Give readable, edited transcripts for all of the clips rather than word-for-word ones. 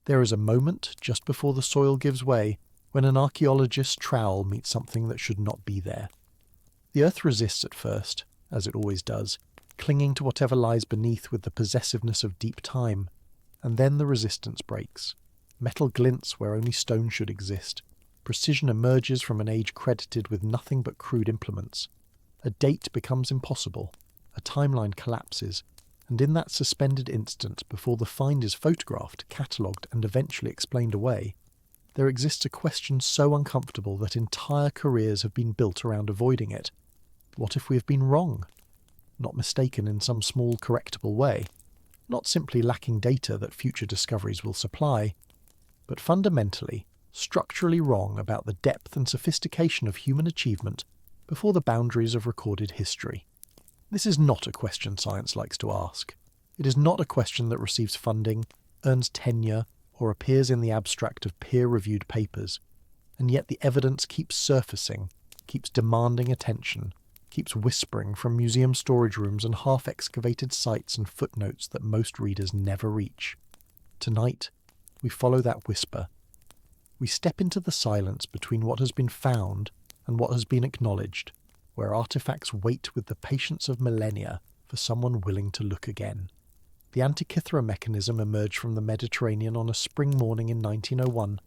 There is a moment, just before the soil gives way, when an archaeologist's trowel meets something that should not be there. The earth resists at first, as it always does, clinging to whatever lies beneath with the possessiveness of deep time, and then the resistance breaks. Metal glints where only stone should exist. Precision emerges from an age credited with nothing but crude implements. A date becomes impossible. A timeline collapses. And in that suspended instant, before the find is photographed, catalogued, and eventually explained away, there exists a question so uncomfortable that entire careers have been built around avoiding it. What if we have been wrong? Not mistaken in some small correctable way. Not simply lacking data that future discoveries will supply, but fundamentally, structurally wrong about the depth and sophistication of human achievement before the boundaries of recorded history. This is not a question science likes to ask. It is not a question that receives funding, earns tenure, or appears in the abstract of peer-reviewed papers, and yet the evidence keeps surfacing, keeps demanding attention, keeps whispering from museum storage rooms and half-excavated sites and footnotes that most readers never reach. Tonight, we follow that whisper. We step into the silence between what has been found and what has been acknowledged, where artifacts wait with the patience of millennia for someone willing to look again. The Antikythera mechanism emerged from the Mediterranean on a spring morning in 1901,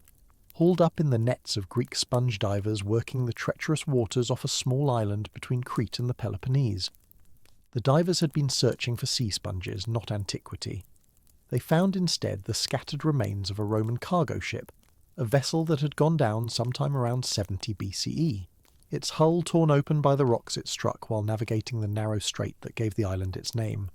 hauled up in the nets of Greek sponge divers working the treacherous waters off a small island between Crete and the Peloponnese. The divers had been searching for sea sponges, not antiquity. They found instead the scattered remains of a Roman cargo ship, a vessel that had gone down sometime around 70 BCE, its hull torn open by the rocks it struck while navigating the narrow strait that gave the island its name.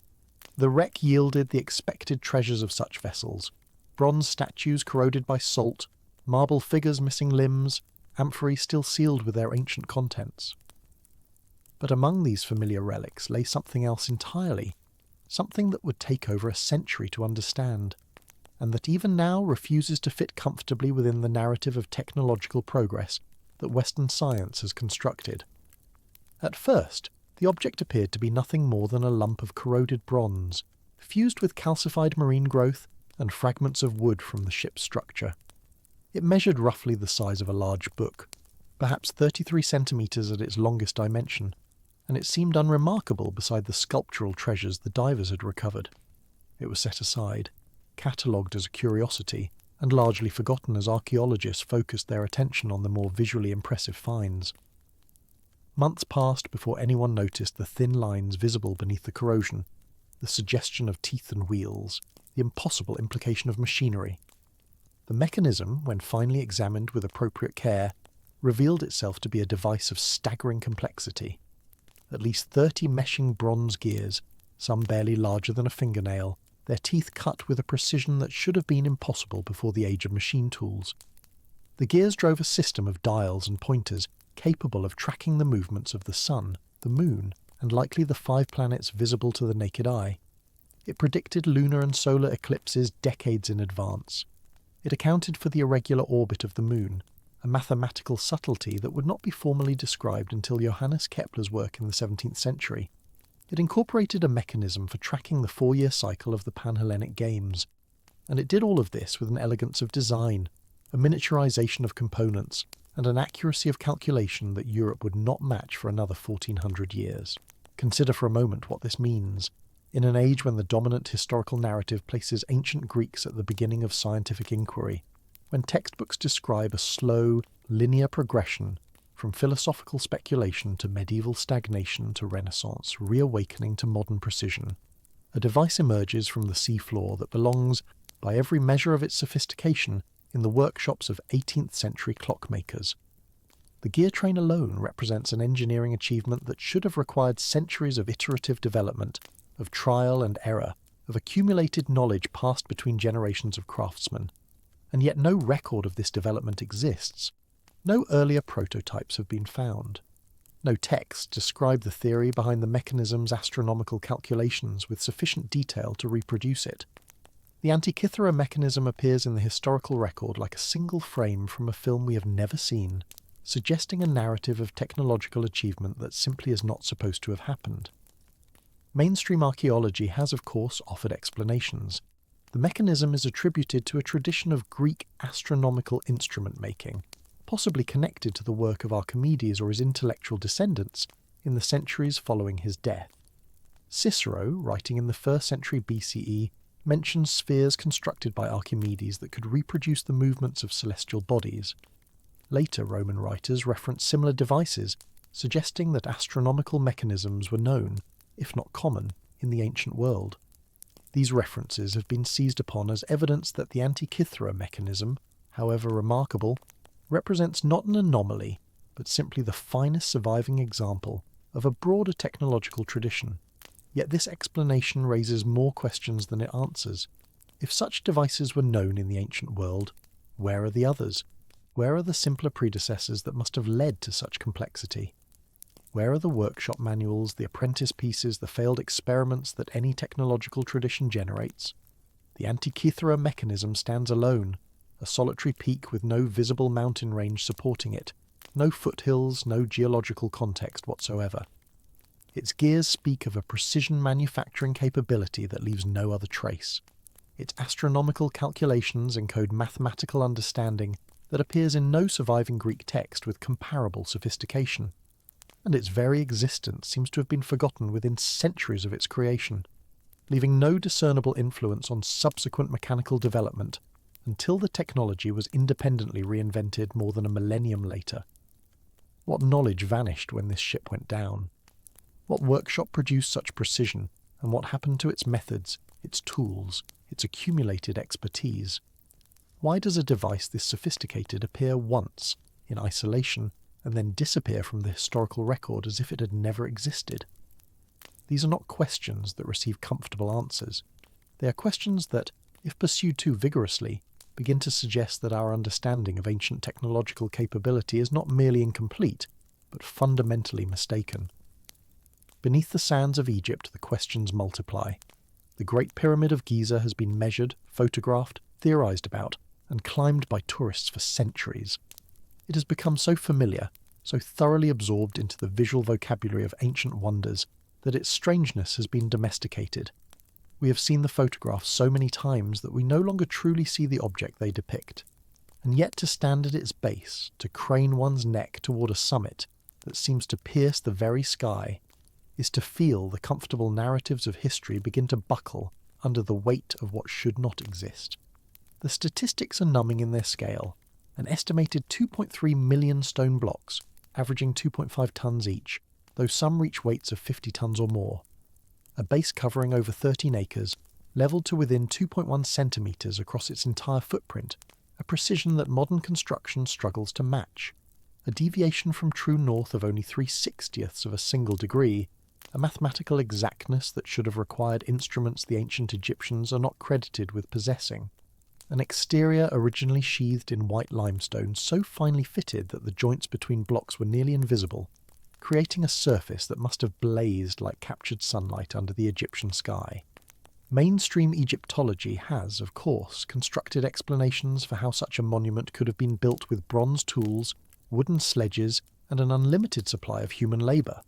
The wreck yielded the expected treasures of such vessels: bronze statues corroded by salt, marble figures missing limbs, amphorae still sealed with their ancient contents. But among these familiar relics lay something else entirely, something that would take over a century to understand, and that even now refuses to fit comfortably within the narrative of technological progress that Western science has constructed. At first, the object appeared to be nothing more than a lump of corroded bronze, fused with calcified marine growth and fragments of wood from the ship's structure. It measured roughly the size of a large book, perhaps 33 centimetres at its longest dimension, and it seemed unremarkable beside the sculptural treasures the divers had recovered. It was set aside, catalogued as a curiosity, and largely forgotten as archaeologists focused their attention on the more visually impressive finds. Months passed before anyone noticed the thin lines visible beneath the corrosion, the suggestion of teeth and wheels, the impossible implication of machinery. The mechanism, when finally examined with appropriate care, revealed itself to be a device of staggering complexity. At least 30 meshing bronze gears, some barely larger than a fingernail, their teeth cut with a precision that should have been impossible before the age of machine tools. The gears drove a system of dials and pointers capable of tracking the movements of the sun, the moon, and likely the 5 planets visible to the naked eye. It predicted lunar and solar eclipses decades in advance. It accounted for the irregular orbit of the moon, a mathematical subtlety that would not be formally described until Johannes Kepler's work in the 17th century. It incorporated a mechanism for tracking the 4-year cycle of the Pan-Hellenic Games, and it did all of this with an elegance of design, a miniaturization of components, and an accuracy of calculation that Europe would not match for another 1400 years. Consider for a moment what this means. In an age when the dominant historical narrative places ancient Greeks at the beginning of scientific inquiry, when textbooks describe a slow, linear progression from philosophical speculation to medieval stagnation to Renaissance, reawakening to modern precision, a device emerges from the seafloor that belongs, by every measure of its sophistication, in the workshops of 18th century clockmakers. The gear train alone represents an engineering achievement that should have required centuries of iterative development, of trial and error, of accumulated knowledge passed between generations of craftsmen. And yet no record of this development exists. No earlier prototypes have been found. No texts describe the theory behind the mechanism's astronomical calculations with sufficient detail to reproduce it. The Antikythera mechanism appears in the historical record like a single frame from a film we have never seen, suggesting a narrative of technological achievement that simply is not supposed to have happened. Mainstream archaeology has, of course, offered explanations. The mechanism is attributed to a tradition of Greek astronomical instrument making, possibly connected to the work of Archimedes or his intellectual descendants in the centuries following his death. Cicero, writing in the 1st century BCE, mentions spheres constructed by Archimedes that could reproduce the movements of celestial bodies. Later Roman writers reference similar devices, suggesting that astronomical mechanisms were known, if not common, in the ancient world. These references have been seized upon as evidence that the Antikythera mechanism, however remarkable, represents not an anomaly, but simply the finest surviving example of a broader technological tradition. Yet this explanation raises more questions than it answers. If such devices were known in the ancient world, where are the others? Where are the simpler predecessors that must have led to such complexity? Where are the workshop manuals, the apprentice pieces, the failed experiments that any technological tradition generates? The Antikythera mechanism stands alone, a solitary peak with no visible mountain range supporting it, no foothills, no geological context whatsoever. Its gears speak of a precision manufacturing capability that leaves no other trace. Its astronomical calculations encode mathematical understanding that appears in no surviving Greek text with comparable sophistication. And its very existence seems to have been forgotten within centuries of its creation, leaving no discernible influence on subsequent mechanical development until the technology was independently reinvented more than a millennium later. What knowledge vanished when this ship went down? What workshop produced such precision, and what happened to its methods, its tools, its accumulated expertise? Why does a device this sophisticated appear once, in isolation, and then disappear from the historical record as if it had never existed? These are not questions that receive comfortable answers. They are questions that, if pursued too vigorously, begin to suggest that our understanding of ancient technological capability is not merely incomplete, but fundamentally mistaken. Beneath the sands of Egypt, the questions multiply. The Great Pyramid of Giza has been measured, photographed, theorized about, and climbed by tourists for centuries. It has become so familiar, so thoroughly absorbed into the visual vocabulary of ancient wonders, that its strangeness has been domesticated. We have seen the photographs so many times that we no longer truly see the object they depict. And yet to stand at its base, to crane one's neck toward a summit that seems to pierce the very sky, is to feel the comfortable narratives of history begin to buckle under the weight of what should not exist. The statistics are numbing in their scale. An estimated 2.3 million stone blocks, averaging 2.5 tons each, though some reach weights of 50 tons or more. A base covering over 13 acres, levelled to within 2.1 centimetres across its entire footprint, a precision that modern construction struggles to match. A deviation from true north of only 3/60ths of a single degree, a mathematical exactness that should have required instruments the ancient Egyptians are not credited with possessing. An exterior originally sheathed in white limestone so finely fitted that the joints between blocks were nearly invisible, creating a surface that must have blazed like captured sunlight under the Egyptian sky. Mainstream Egyptology has, of course, constructed explanations for how such a monument could have been built with bronze tools, wooden sledges, and an unlimited supply of human labour.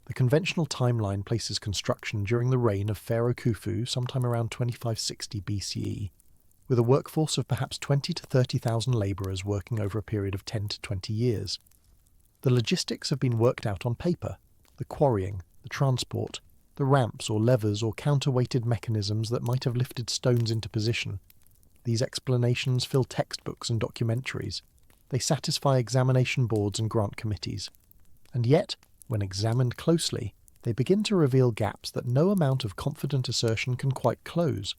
The conventional timeline places construction during the reign of Pharaoh Khufu sometime around 2560 BCE, with a workforce of perhaps 20 to 30,000 labourers working over a period of 10 to 20 years. The logistics have been worked out on paper: the quarrying, the transport, the ramps or levers or counterweighted mechanisms that might have lifted stones into position. These explanations fill textbooks and documentaries. They satisfy examination boards and grant committees. And yet, when examined closely, they begin to reveal gaps that no amount of confident assertion can quite close.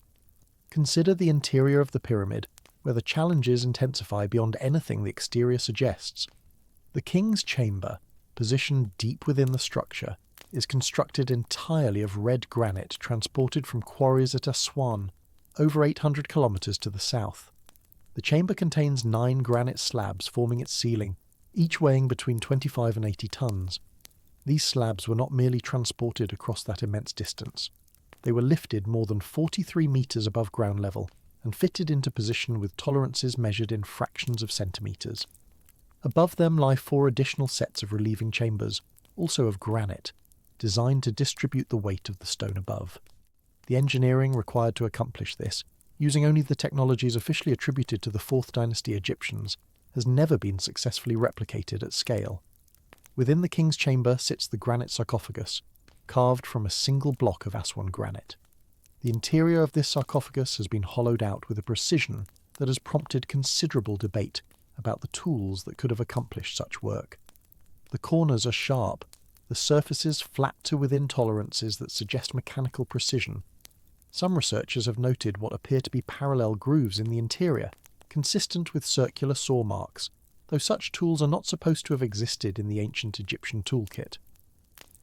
Consider the interior of the pyramid, where the challenges intensify beyond anything the exterior suggests. The king's chamber, positioned deep within the structure, is constructed entirely of red granite transported from quarries at Aswan, over 800 kilometres to the south. The chamber contains 9 granite slabs forming its ceiling, each weighing between 25 and 80 tons. These slabs were not merely transported across that immense distance. They were lifted more than 43 metres above ground level and fitted into position with tolerances measured in fractions of centimetres. Above them lie 4 additional sets of relieving chambers, also of granite, designed to distribute the weight of the stone above. The engineering required to accomplish this, using only the technologies officially attributed to the 4th dynasty Egyptians, has never been successfully replicated at scale. Within the king's chamber sits the granite sarcophagus, carved from a single block of Aswan granite. The interior of this sarcophagus has been hollowed out with a precision that has prompted considerable debate about the tools that could have accomplished such work. The corners are sharp, the surfaces flat to within tolerances that suggest mechanical precision. Some researchers have noted what appear to be parallel grooves in the interior, consistent with circular saw marks, though such tools are not supposed to have existed in the ancient Egyptian toolkit.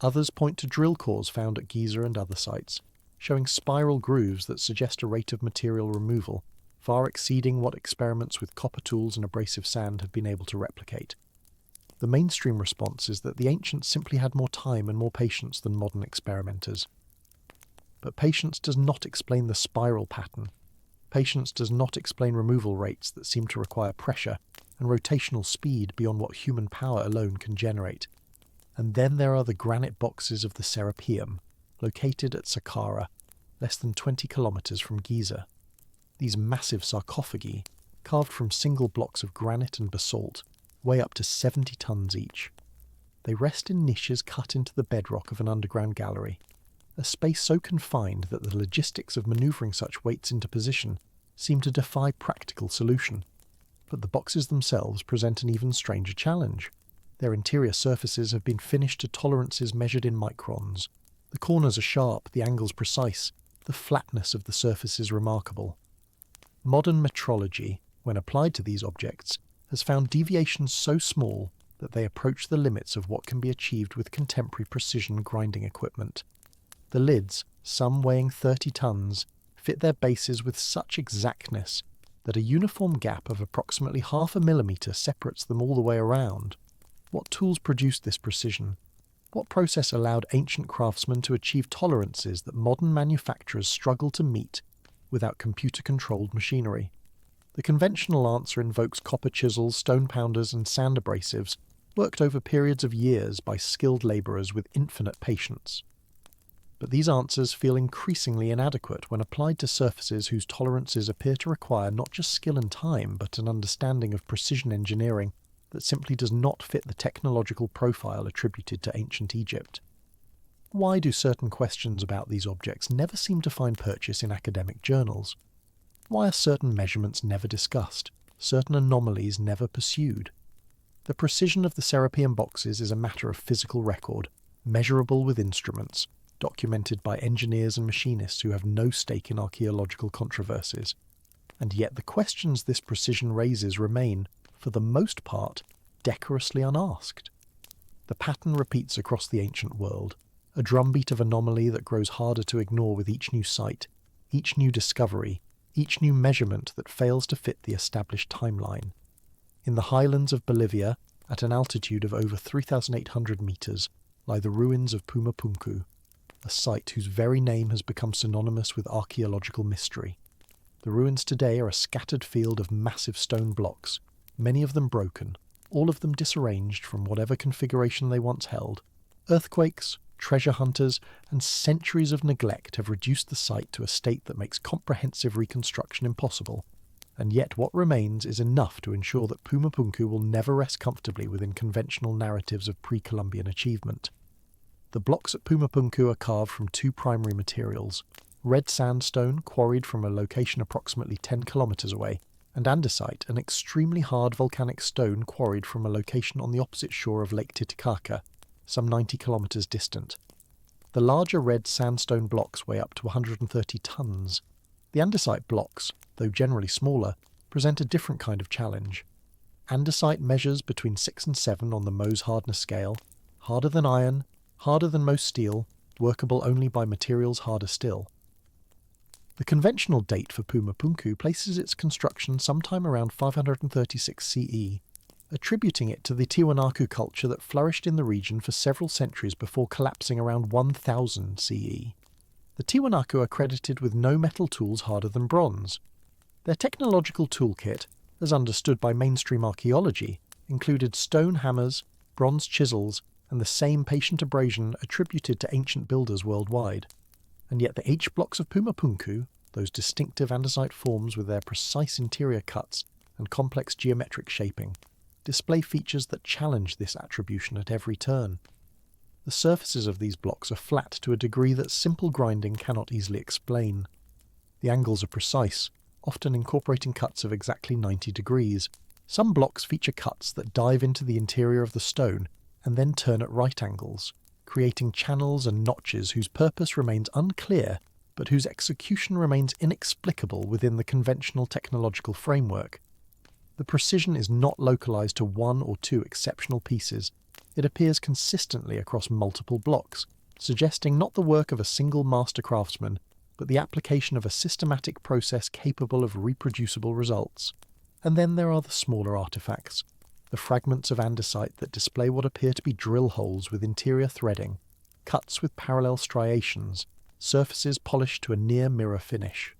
Others point to drill cores found at Giza and other sites, showing spiral grooves that suggest a rate of material removal far exceeding what experiments with copper tools and abrasive sand have been able to replicate. The mainstream response is that the ancients simply had more time and more patience than modern experimenters. But patience does not explain the spiral pattern. Patience does not explain removal rates that seem to require pressure and rotational speed beyond what human power alone can generate. And then there are the granite boxes of the Serapeum, located at Saqqara, less than 20 kilometers from Giza. These massive sarcophagi, carved from single blocks of granite and basalt, weigh up to 70 tons each. They rest in niches cut into the bedrock of an underground gallery, a space so confined that the logistics of manoeuvring such weights into position seem to defy practical solution. But the boxes themselves present an even stranger challenge. Their interior surfaces have been finished to tolerances measured in microns. The corners are sharp, the angles precise, the flatness of the surface is remarkable. Modern metrology, when applied to these objects, has found deviations so small that they approach the limits of what can be achieved with contemporary precision grinding equipment. The lids, some weighing 30 tons, fit their bases with such exactness that a uniform gap of approximately 0.5 millimeter separates them all the way around. What tools produced this precision? What process allowed ancient craftsmen to achieve tolerances that modern manufacturers struggle to meet without computer-controlled machinery? The conventional answer invokes copper chisels, stone pounders, and sand abrasives, worked over periods of years by skilled labourers with infinite patience. But these answers feel increasingly inadequate when applied to surfaces whose tolerances appear to require not just skill and time, but an understanding of precision engineering that simply does not fit the technological profile attributed to ancient Egypt. Why do certain questions about these objects never seem to find purchase in academic journals? Why are certain measurements never discussed, certain anomalies never pursued? The precision of the Serapeum boxes is a matter of physical record, measurable with instruments, documented by engineers and machinists who have no stake in archaeological controversies. And yet the questions this precision raises remain, for the most part, decorously unasked. The pattern repeats across the ancient world, a drumbeat of anomaly that grows harder to ignore with each new site, each new discovery, each new measurement that fails to fit the established timeline. In the highlands of Bolivia, at an altitude of over 3,800 meters, lie the ruins of Pumapunku, a site whose very name has become synonymous with archaeological mystery. The ruins today are a scattered field of massive stone blocks, many of them broken, all of them disarranged from whatever configuration they once held. Earthquakes, treasure hunters, and centuries of neglect have reduced the site to a state that makes comprehensive reconstruction impossible, and yet what remains is enough to ensure that Pumapunku will never rest comfortably within conventional narratives of pre-Columbian achievement. The blocks at Pumapunku are carved from two primary materials: red sandstone quarried from a location approximately 10 kilometers away, and andesite, an extremely hard volcanic stone quarried from a location on the opposite shore of Lake Titicaca, some 90 kilometers distant. The larger red sandstone blocks weigh up to 130 tons. The andesite blocks, though generally smaller, present a different kind of challenge. Andesite measures between 6 and 7 on the Mohs hardness scale, harder than iron, harder than most steel, workable only by materials harder still. The conventional date for Pumapunku places its construction sometime around 536 CE, attributing it to the Tiwanaku culture that flourished in the region for several centuries before collapsing around 1000 CE. The Tiwanaku are credited with no metal tools harder than bronze. Their technological toolkit, as understood by mainstream archaeology, included stone hammers, bronze chisels, and the same patient abrasion attributed to ancient builders worldwide. And yet the H-blocks of Pumapunku, those distinctive andesite forms with their precise interior cuts and complex geometric shaping, display features that challenge this attribution at every turn. The surfaces of these blocks are flat to a degree that simple grinding cannot easily explain. The angles are precise, often incorporating cuts of exactly 90 degrees. Some blocks feature cuts that dive into the interior of the stone and then turn at right angles, creating channels and notches whose purpose remains unclear but whose execution remains inexplicable within the conventional technological framework. The precision is not localized to one or two exceptional pieces. It appears consistently across multiple blocks, suggesting not the work of a single master craftsman, but the application of a systematic process capable of reproducible results. And then there are the smaller artifacts, the fragments of andesite that display what appear to be drill holes with interior threading, cuts with parallel striations, surfaces polished to a near-mirror finish.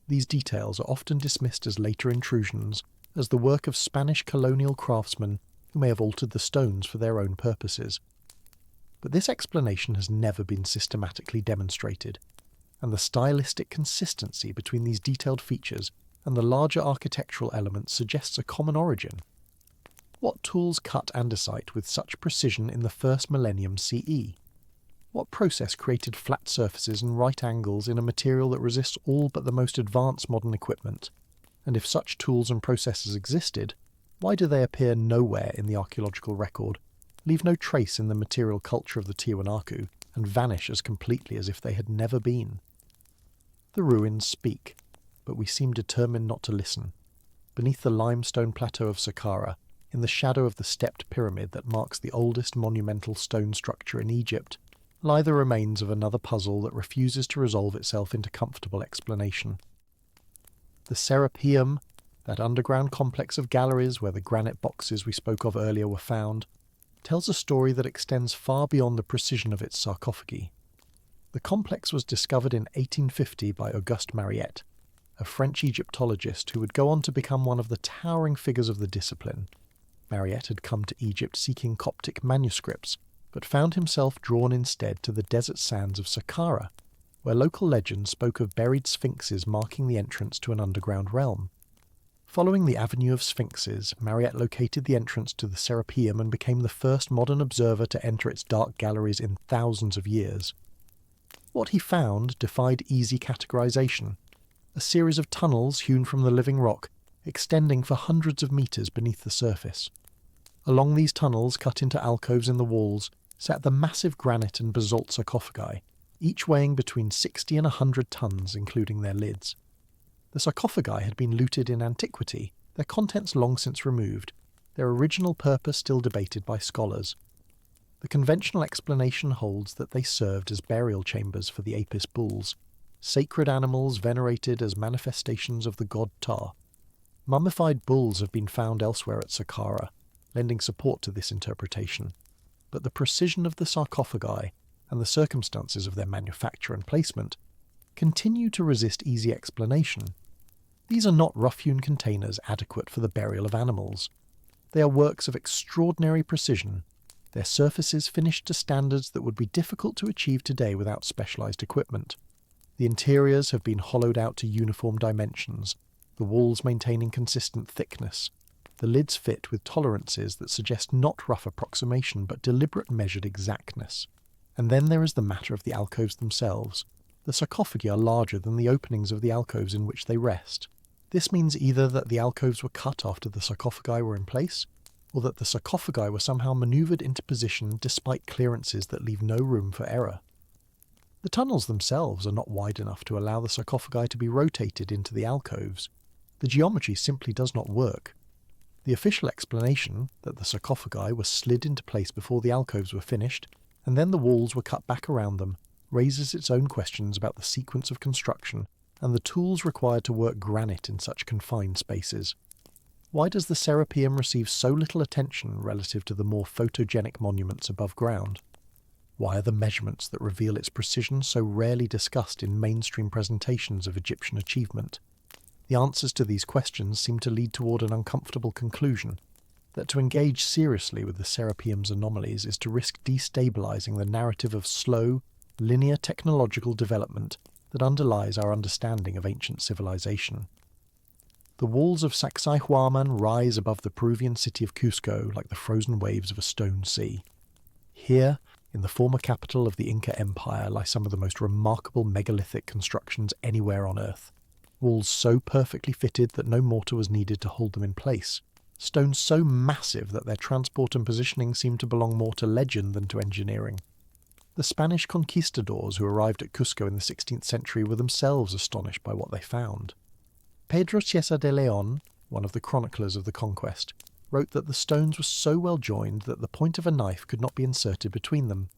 These details are often dismissed as later intrusions, as the work of Spanish colonial craftsmen who may have altered the stones for their own purposes. But this explanation has never been systematically demonstrated, and the stylistic consistency between these detailed features and the larger architectural elements suggests a common origin. What tools cut andesite with such precision in the first millennium CE? What process created flat surfaces and right angles in a material that resists all but the most advanced modern equipment? And if such tools and processes existed, why do they appear nowhere in the archaeological record, leave no trace in the material culture of the Tiwanaku, and vanish as completely as if they had never been? The ruins speak, but we seem determined not to listen. Beneath the limestone plateau of Saqqara, in the shadow of the stepped pyramid that marks the oldest monumental stone structure in Egypt, lie the remains of another puzzle that refuses to resolve itself into comfortable explanation. The Serapeum, that underground complex of galleries where the granite boxes we spoke of earlier were found, tells a story that extends far beyond the precision of its sarcophagi. The complex was discovered in 1850 by Auguste Mariette, a French Egyptologist who would go on to become one of the towering figures of the discipline. Mariette had come to Egypt seeking Coptic manuscripts, but found himself drawn instead to the desert sands of Saqqara, where local legends spoke of buried sphinxes marking the entrance to an underground realm. Following the avenue of sphinxes, Mariette located the entrance to the Serapeum and became the first modern observer to enter its dark galleries in thousands of years. What he found defied easy categorization: a series of tunnels hewn from the living rock, extending for hundreds of meters beneath the surface. Along these tunnels, cut into alcoves in the walls, sat the massive granite and basalt sarcophagi, each weighing between 60 and 100 tons, including their lids. The sarcophagi had been looted in antiquity, their contents long since removed, their original purpose still debated by scholars. The conventional explanation holds that they served as burial chambers for the Apis bulls, sacred animals venerated as manifestations of the god Ptah. Mummified bulls have been found elsewhere at Saqqara, lending support to this interpretation, but the precision of the sarcophagi and the circumstances of their manufacture and placement continue to resist easy explanation. These are not rough-hewn containers adequate for the burial of animals. They are works of extraordinary precision, their surfaces finished to standards that would be difficult to achieve today without specialized equipment. The interiors have been hollowed out to uniform dimensions, the walls maintaining consistent thickness. The lids fit with tolerances that suggest not rough approximation but deliberate measured exactness. And then there is the matter of the alcoves themselves. The sarcophagi are larger than the openings of the alcoves in which they rest. This means either that the alcoves were cut after the sarcophagi were in place, or that the sarcophagi were somehow manoeuvred into position despite clearances that leave no room for error. The tunnels themselves are not wide enough to allow the sarcophagi to be rotated into the alcoves. The geometry simply does not work. The official explanation, that the sarcophagi were slid into place before the alcoves were finished, and then the walls were cut back around them, raises its own questions about the sequence of construction and the tools required to work granite in such confined spaces. Why does the Serapeum receive so little attention relative to the more photogenic monuments above ground? Why are the measurements that reveal its precision so rarely discussed in mainstream presentations of Egyptian achievement? The answers to these questions seem to lead toward an uncomfortable conclusion, that to engage seriously with the Serapeum's anomalies is to risk destabilizing the narrative of slow, linear technological development that underlies our understanding of ancient civilization. The walls of Sacsayhuaman rise above the Peruvian city of Cusco like the frozen waves of a stone sea. Here, in the former capital of the Inca Empire, lie some of the most remarkable megalithic constructions anywhere on Earth. Walls so perfectly fitted that no mortar was needed to hold them in place. Stones so massive that their transport and positioning seem to belong more to legend than to engineering. The Spanish conquistadors who arrived at Cusco in the 16th century were themselves astonished by what they found. Pedro Chiesa de Leon, one of the chroniclers of the conquest, wrote that the stones were so well joined that the point of a knife could not be inserted between them.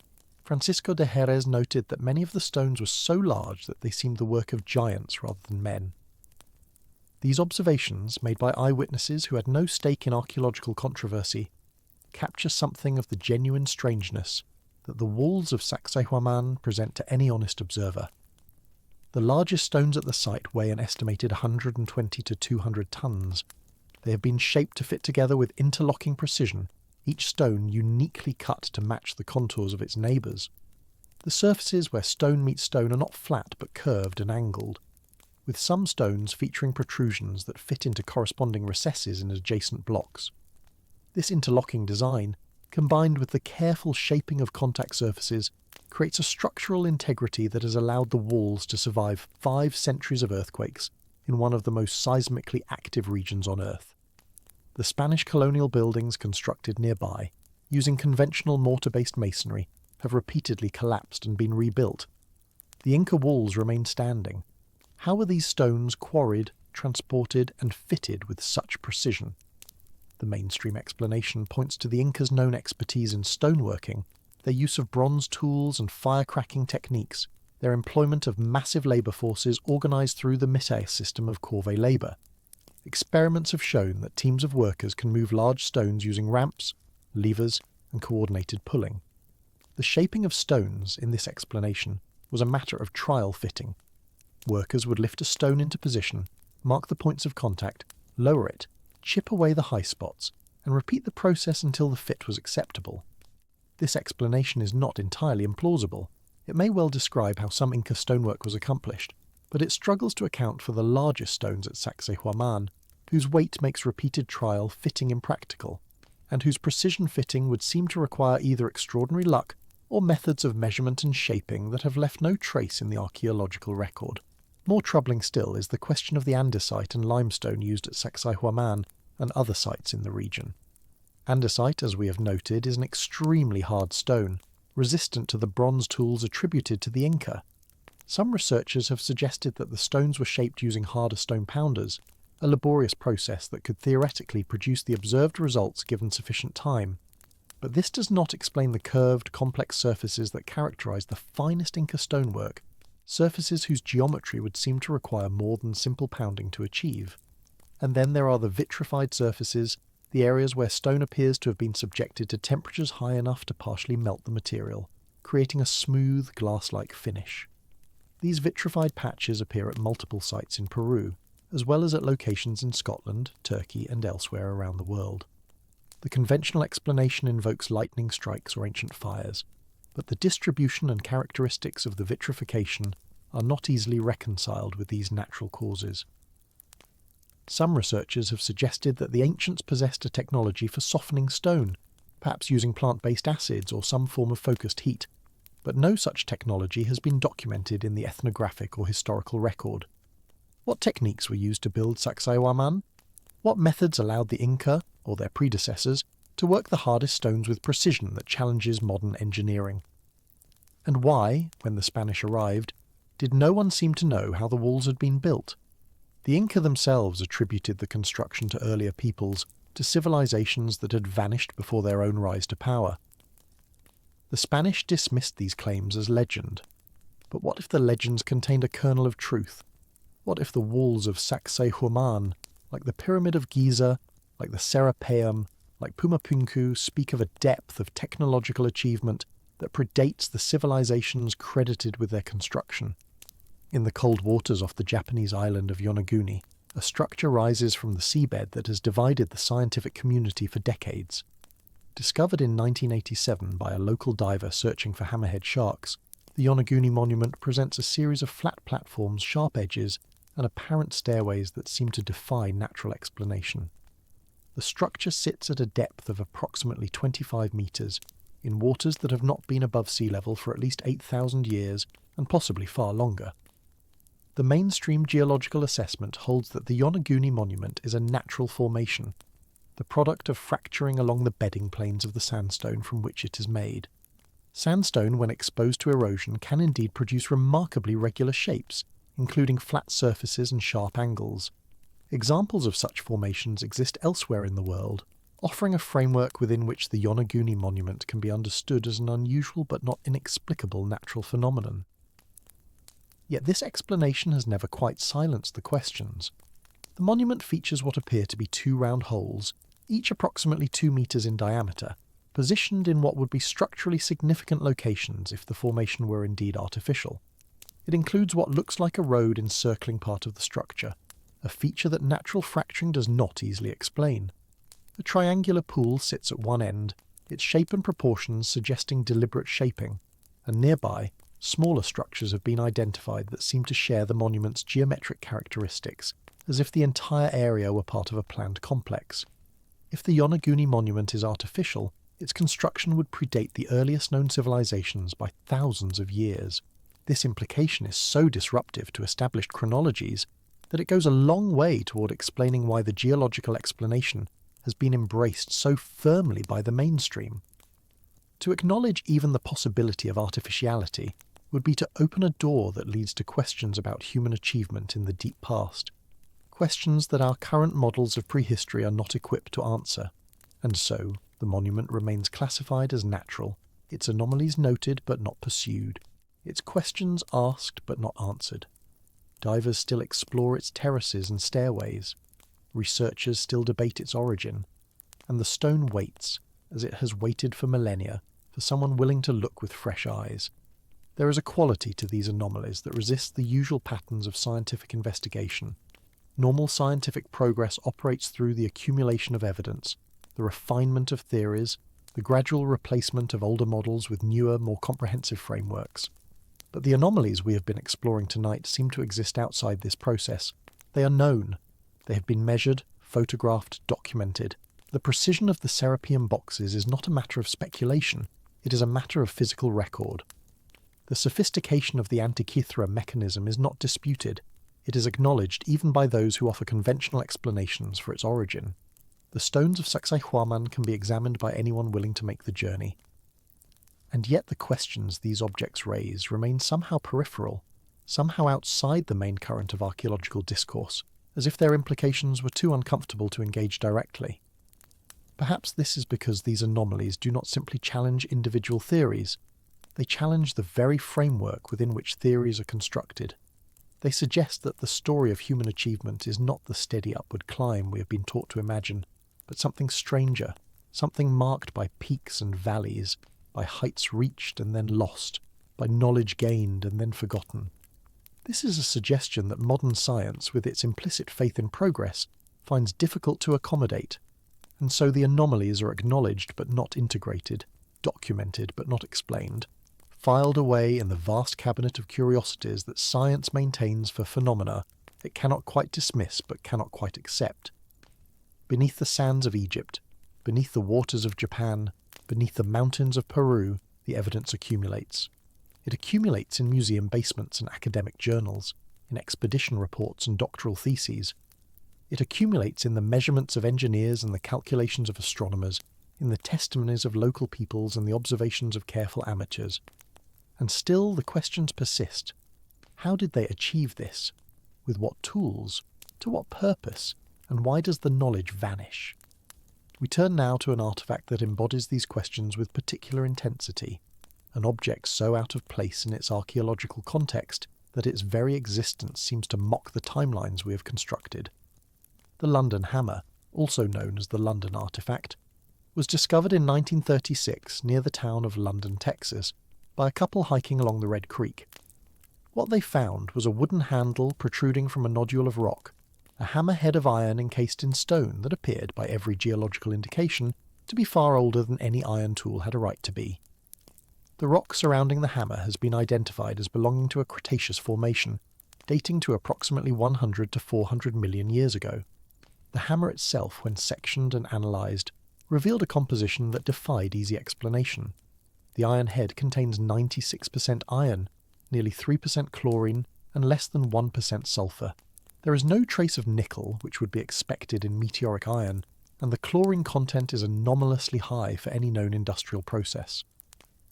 Francisco de Jerez noted that many of the stones were so large that they seemed the work of giants rather than men. These observations, made by eyewitnesses who had no stake in archaeological controversy, capture something of the genuine strangeness that the walls of Sacsayhuaman present to any honest observer. The largest stones at the site weigh an estimated 120 to 200 tons. They have been shaped to fit together with interlocking precision, each stone uniquely cut to match the contours of its neighbours. The surfaces where stone meets stone are not flat but curved and angled, with some stones featuring protrusions that fit into corresponding recesses in adjacent blocks. This interlocking design, combined with the careful shaping of contact surfaces, creates a structural integrity that has allowed the walls to survive 5 centuries of earthquakes in one of the most seismically active regions on Earth. The Spanish colonial buildings constructed nearby, using conventional mortar-based masonry, have repeatedly collapsed and been rebuilt. The Inca walls remain standing. How were these stones quarried, transported, and fitted with such precision? The mainstream explanation points to the Incas' known expertise in stoneworking, their use of bronze tools and fire-cracking techniques, their employment of massive labour forces organised through the Mite system of corvée labour. Experiments have shown that teams of workers can move large stones using ramps, levers, and coordinated pulling. The shaping of stones in this explanation was a matter of trial fitting. Workers would lift a stone into position, mark the points of contact, lower it, chip away the high spots, and repeat the process until the fit was acceptable. This explanation is not entirely implausible. It may well describe how some Inca stonework was accomplished, but it struggles to account for the largest stones at Sacsayhuaman, whose weight makes repeated trial fitting impractical, and whose precision fitting would seem to require either extraordinary luck or methods of measurement and shaping that have left no trace in the archaeological record. More troubling still is the question of the andesite and limestone used at Sacsayhuaman and other sites in the region. Andesite, as we have noted, is an extremely hard stone, resistant to the bronze tools attributed to the Inca. Some researchers have suggested that the stones were shaped using harder stone pounders, a laborious process that could theoretically produce the observed results given sufficient time. But this does not explain the curved, complex surfaces that characterise the finest Inca stonework, surfaces whose geometry would seem to require more than simple pounding to achieve. And then there are the vitrified surfaces, the areas where stone appears to have been subjected to temperatures high enough to partially melt the material, creating a smooth, glass-like finish. These vitrified patches appear at multiple sites in Peru, as well as at locations in Scotland, Turkey, and elsewhere around the world. The conventional explanation invokes lightning strikes or ancient fires, but the distribution and characteristics of the vitrification are not easily reconciled with these natural causes. Some researchers have suggested that the ancients possessed a technology for softening stone, perhaps using plant-based acids or some form of focused heat, but no such technology has been documented in the ethnographic or historical record. What techniques were used to build Sacsayhuaman? What methods allowed the Inca, or their predecessors, to work the hardest stones with precision that challenges modern engineering? And why, when the Spanish arrived, did no one seem to know how the walls had been built? The Inca themselves attributed the construction to earlier peoples, to civilizations that had vanished before their own rise to power. The Spanish dismissed these claims as legend. But what if the legends contained a kernel of truth? What if the walls of Sacsayhuaman, like the Pyramid of Giza, like the Serapeum, like Pumapunku, speak of a depth of technological achievement that predates the civilizations credited with their construction? In the cold waters off the Japanese island of Yonaguni, a structure rises from the seabed that has divided the scientific community for decades. Discovered in 1987 by a local diver searching for hammerhead sharks, The Yonaguni monument presents a series of flat platforms, sharp edges, and apparent stairways that seem to defy natural explanation. The structure sits at a depth of approximately 25 metres, in waters that have not been above sea level for at least 8,000 years, and possibly far longer. The mainstream geological assessment holds that the Yonaguni monument is a natural formation, the product of fracturing along the bedding planes of the sandstone from which it is made. Sandstone, when exposed to erosion, can indeed produce remarkably regular shapes, including flat surfaces and sharp angles. Examples of such formations exist elsewhere in the world, offering a framework within which the Yonaguni monument can be understood as an unusual but not inexplicable natural phenomenon. Yet this explanation has never quite silenced the questions. The monument features what appear to be two round holes, each approximately 2 metres in diameter, positioned in what would be structurally significant locations if the formation were indeed artificial. It includes what looks like a road encircling part of the structure, a feature that natural fracturing does not easily explain. A triangular pool sits at one end, its shape and proportions suggesting deliberate shaping, and nearby, smaller structures have been identified that seem to share the monument's geometric characteristics, as if the entire area were part of a planned complex. If the Yonaguni monument is artificial, its construction would predate the earliest known civilizations by thousands of years. This implication is so disruptive to established chronologies that it goes a long way toward explaining why the geological explanation has been embraced so firmly by the mainstream. To acknowledge even the possibility of artificiality would be to open a door that leads to questions about human achievement in the deep past, questions that our current models of prehistory are not equipped to answer. And so, the monument remains classified as natural, its anomalies noted but not pursued, its questions asked but not answered. Divers still explore its terraces and stairways, researchers still debate its origin, and the stone waits, as it has waited for millennia, for someone willing to look with fresh eyes. There is a quality to these anomalies that resists the usual patterns of scientific investigation. Normal scientific progress operates through the accumulation of evidence, the refinement of theories, the gradual replacement of older models with newer, more comprehensive frameworks. But the anomalies we have been exploring tonight seem to exist outside this process. They are known. They have been measured, photographed, documented. The precision of the Serapeum boxes is not a matter of speculation, it is a matter of physical record. The sophistication of the Antikythera mechanism is not disputed. It is acknowledged even by those who offer conventional explanations for its origin. The stones of Sacsayhuaman can be examined by anyone willing to make the journey. And yet the questions these objects raise remain somehow peripheral, somehow outside the main current of archaeological discourse, as if their implications were too uncomfortable to engage directly. Perhaps this is because these anomalies do not simply challenge individual theories, they challenge the very framework within which theories are constructed. They suggest that the story of human achievement is not the steady upward climb we have been taught to imagine, but something stranger, something marked by peaks and valleys, by heights reached and then lost, by knowledge gained and then forgotten. This is a suggestion that modern science, with its implicit faith in progress, finds difficult to accommodate, and so the anomalies are acknowledged but not integrated, documented but not explained, filed away in the vast cabinet of curiosities that science maintains for phenomena it cannot quite dismiss but cannot quite accept. Beneath the sands of Egypt, beneath the waters of Japan, beneath the mountains of Peru, the evidence accumulates. It accumulates in museum basements and academic journals, in expedition reports and doctoral theses. It accumulates in the measurements of engineers and the calculations of astronomers, in the testimonies of local peoples and the observations of careful amateurs. And still the questions persist. How did they achieve this? With what tools? To what purpose? And why does the knowledge vanish? We turn now to an artifact that embodies these questions with particular intensity, an object so out of place in its archaeological context that its very existence seems to mock the timelines we have constructed. The London hammer, also known as the London artifact, was discovered in 1936 near the town of London, Texas, by a couple hiking along the Red Creek. What they found was a wooden handle protruding from a nodule of rock, a hammerhead of iron encased in stone that appeared, by every geological indication, to be far older than any iron tool had a right to be. The rock surrounding the hammer has been identified as belonging to a Cretaceous formation, dating to approximately 100 to 400 million years ago. The hammer itself, when sectioned and analysed, revealed a composition that defied easy explanation. The iron head contains 96% iron, nearly 3% chlorine, and less than 1% sulphur. There is no trace of nickel, which would be expected in meteoric iron, and the chlorine content is anomalously high for any known industrial process.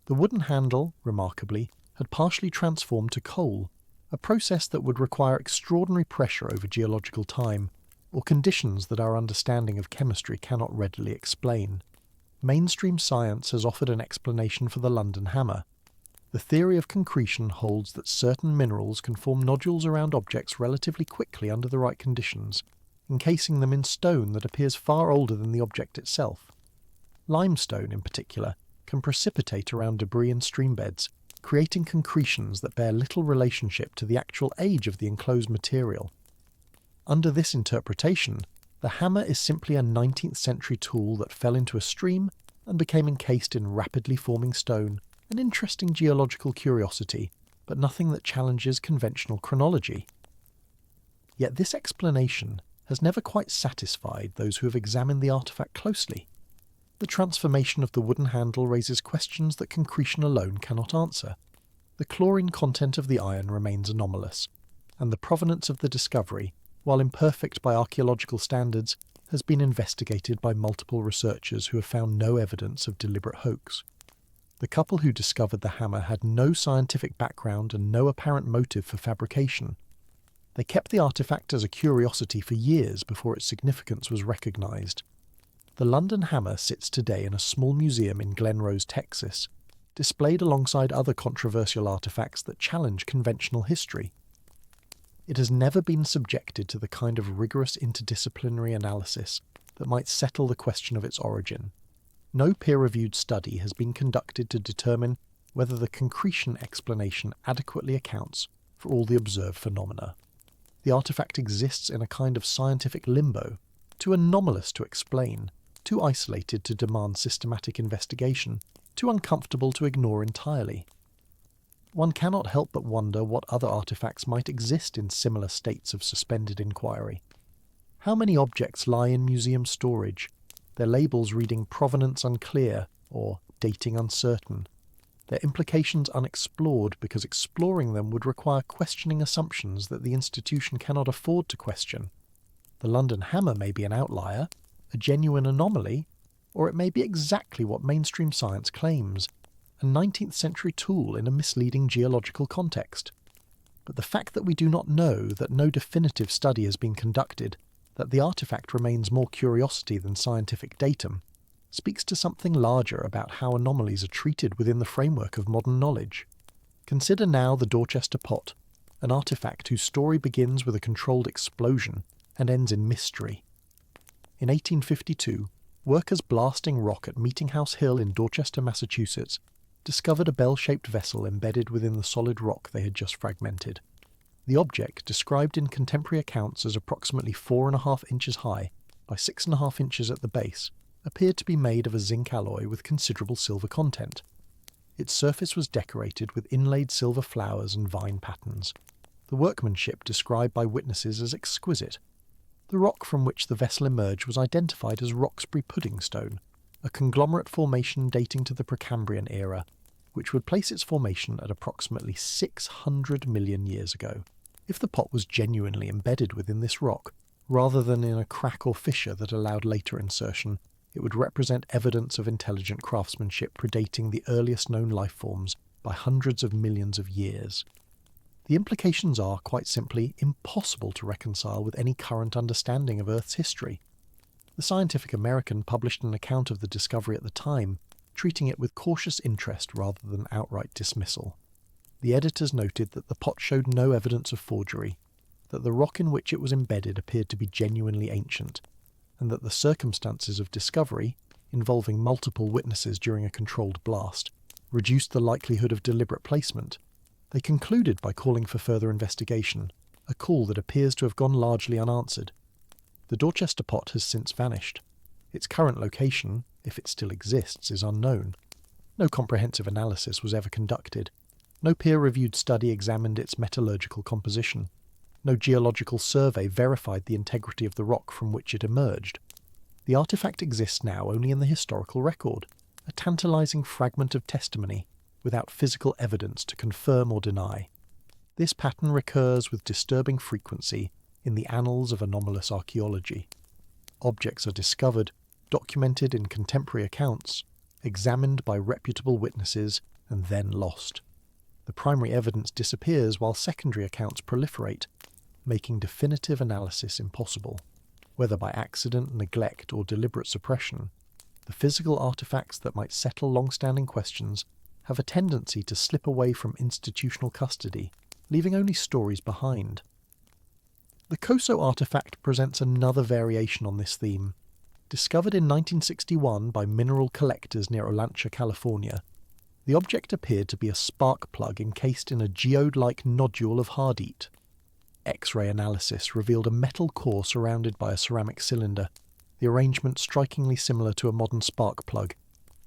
The wooden handle, remarkably, had partially transformed to coal, a process that would require extraordinary pressure over geological time, or conditions that our understanding of chemistry cannot readily explain. Mainstream science has offered an explanation for the London hammer. The theory of concretion holds that certain minerals can form nodules around objects relatively quickly under the right conditions, encasing them in stone that appears far older than the object itself. Limestone, in particular, can precipitate around debris in streambeds, creating concretions that bear little relationship to the actual age of the enclosed material. Under this interpretation, the hammer is simply a 19th century tool that fell into a stream and became encased in rapidly forming stone, an interesting geological curiosity, but nothing that challenges conventional chronology. Yet this explanation has never quite satisfied those who have examined the artefact closely. The transformation of the wooden handle raises questions that concretion alone cannot answer. The chlorine content of the iron remains anomalous, and the provenance of the discovery, while imperfect by archaeological standards, has been investigated by multiple researchers who have found no evidence of deliberate hoax. The couple who discovered the hammer had no scientific background and no apparent motive for fabrication. They kept the artefact as a curiosity for years before its significance was recognised. The London hammer sits today in a small museum in Glen Rose, Texas, displayed alongside other controversial artefacts that challenge conventional history. It has never been subjected to the kind of rigorous interdisciplinary analysis that might settle the question of its origin. No peer-reviewed study has been conducted to determine whether the concretion explanation adequately accounts for all the observed phenomena. The artefact exists in a kind of scientific limbo, too anomalous to explain, too isolated to demand systematic investigation, too uncomfortable to ignore entirely. One cannot help but wonder what other artefacts might exist in similar states of suspended inquiry. How many objects lie in museum storage, their labels reading provenance unclear or dating uncertain, their implications unexplored because exploring them would require questioning assumptions that the institution cannot afford to question? The London hammer may be an outlier, a genuine anomaly, or it may be exactly what mainstream science claims, a 19th century tool in a misleading geological context. But the fact that we do not know, that no definitive study has been conducted, that the artefact remains more curiosity than scientific datum, speaks to something larger about how anomalies are treated within the framework of modern knowledge. Consider now the Dorchester pot, an artefact whose story begins with a controlled explosion and ends in mystery. In 1852, workers blasting rock at Meeting House Hill in Dorchester, Massachusetts, discovered a bell-shaped vessel embedded within the solid rock they had just fragmented. The object, described in contemporary accounts as approximately 4.5 inches high by 6.5 inches at the base, appeared to be made of a zinc alloy with considerable silver content. Its surface was decorated with inlaid silver flowers and vine patterns, the workmanship described by witnesses as exquisite. The rock from which the vessel emerged was identified as Roxbury pudding stone, a conglomerate formation dating to the Precambrian era, which would place its formation at approximately 600 million years ago. If the pot was genuinely embedded within this rock, rather than in a crack or fissure that allowed later insertion, it would represent evidence of intelligent craftsmanship predating the earliest known life forms by hundreds of millions of years. The implications are, quite simply, impossible to reconcile with any current understanding of Earth's history. The Scientific American published an account of the discovery at the time, treating it with cautious interest rather than outright dismissal. The editors noted that the pot showed no evidence of forgery, that the rock in which it was embedded appeared to be genuinely ancient, and that the circumstances of discovery, involving multiple witnesses during a controlled blast, reduced the likelihood of deliberate placement. They concluded by calling for further investigation, a call that appears to have gone largely unanswered. The Dorchester pot has since vanished. Its current location, if it still exists, is unknown. No comprehensive analysis was ever conducted. No peer-reviewed study examined its metallurgical composition. No geological survey verified the integrity of the rock from which it emerged. The artifact exists now only in the historical record, a tantalizing fragment of testimony without physical evidence to confirm or deny. This pattern recurs with disturbing frequency in the annals of anomalous archaeology. Objects are discovered, documented in contemporary accounts, examined by reputable witnesses, and then lost. The primary evidence disappears while secondary accounts proliferate, making definitive analysis impossible. Whether by accident, neglect, or deliberate suppression, the physical artifacts that might settle long-standing questions have a tendency to slip away from institutional custody, leaving only stories behind. The Koso artifact presents another variation on this theme. Discovered in 1961 by mineral collectors near Olancha, California, the object appeared to be a spark plug encased in a geode-like nodule of hardite. X-ray analysis revealed a metal core surrounded by a ceramic cylinder, the arrangement strikingly similar to a modern spark plug,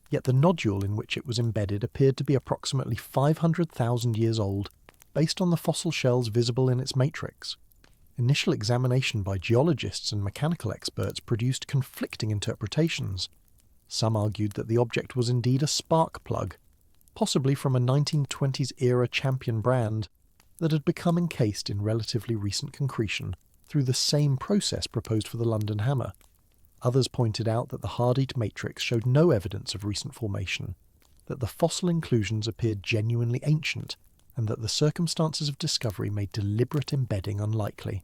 yet the nodule in which it was embedded appeared to be approximately 500,000 years old, based on the fossil shells visible in its matrix. Initial examination by geologists and mechanical experts produced conflicting interpretations. Some argued that the object was indeed a spark plug, possibly from a 1920s-era champion brand that had become encased in relatively recent concretion through the same process proposed for the London hammer. Others pointed out that the hardite matrix showed no evidence of recent formation, that the fossil inclusions appeared genuinely ancient, and that the circumstances of discovery made deliberate embedding unlikely.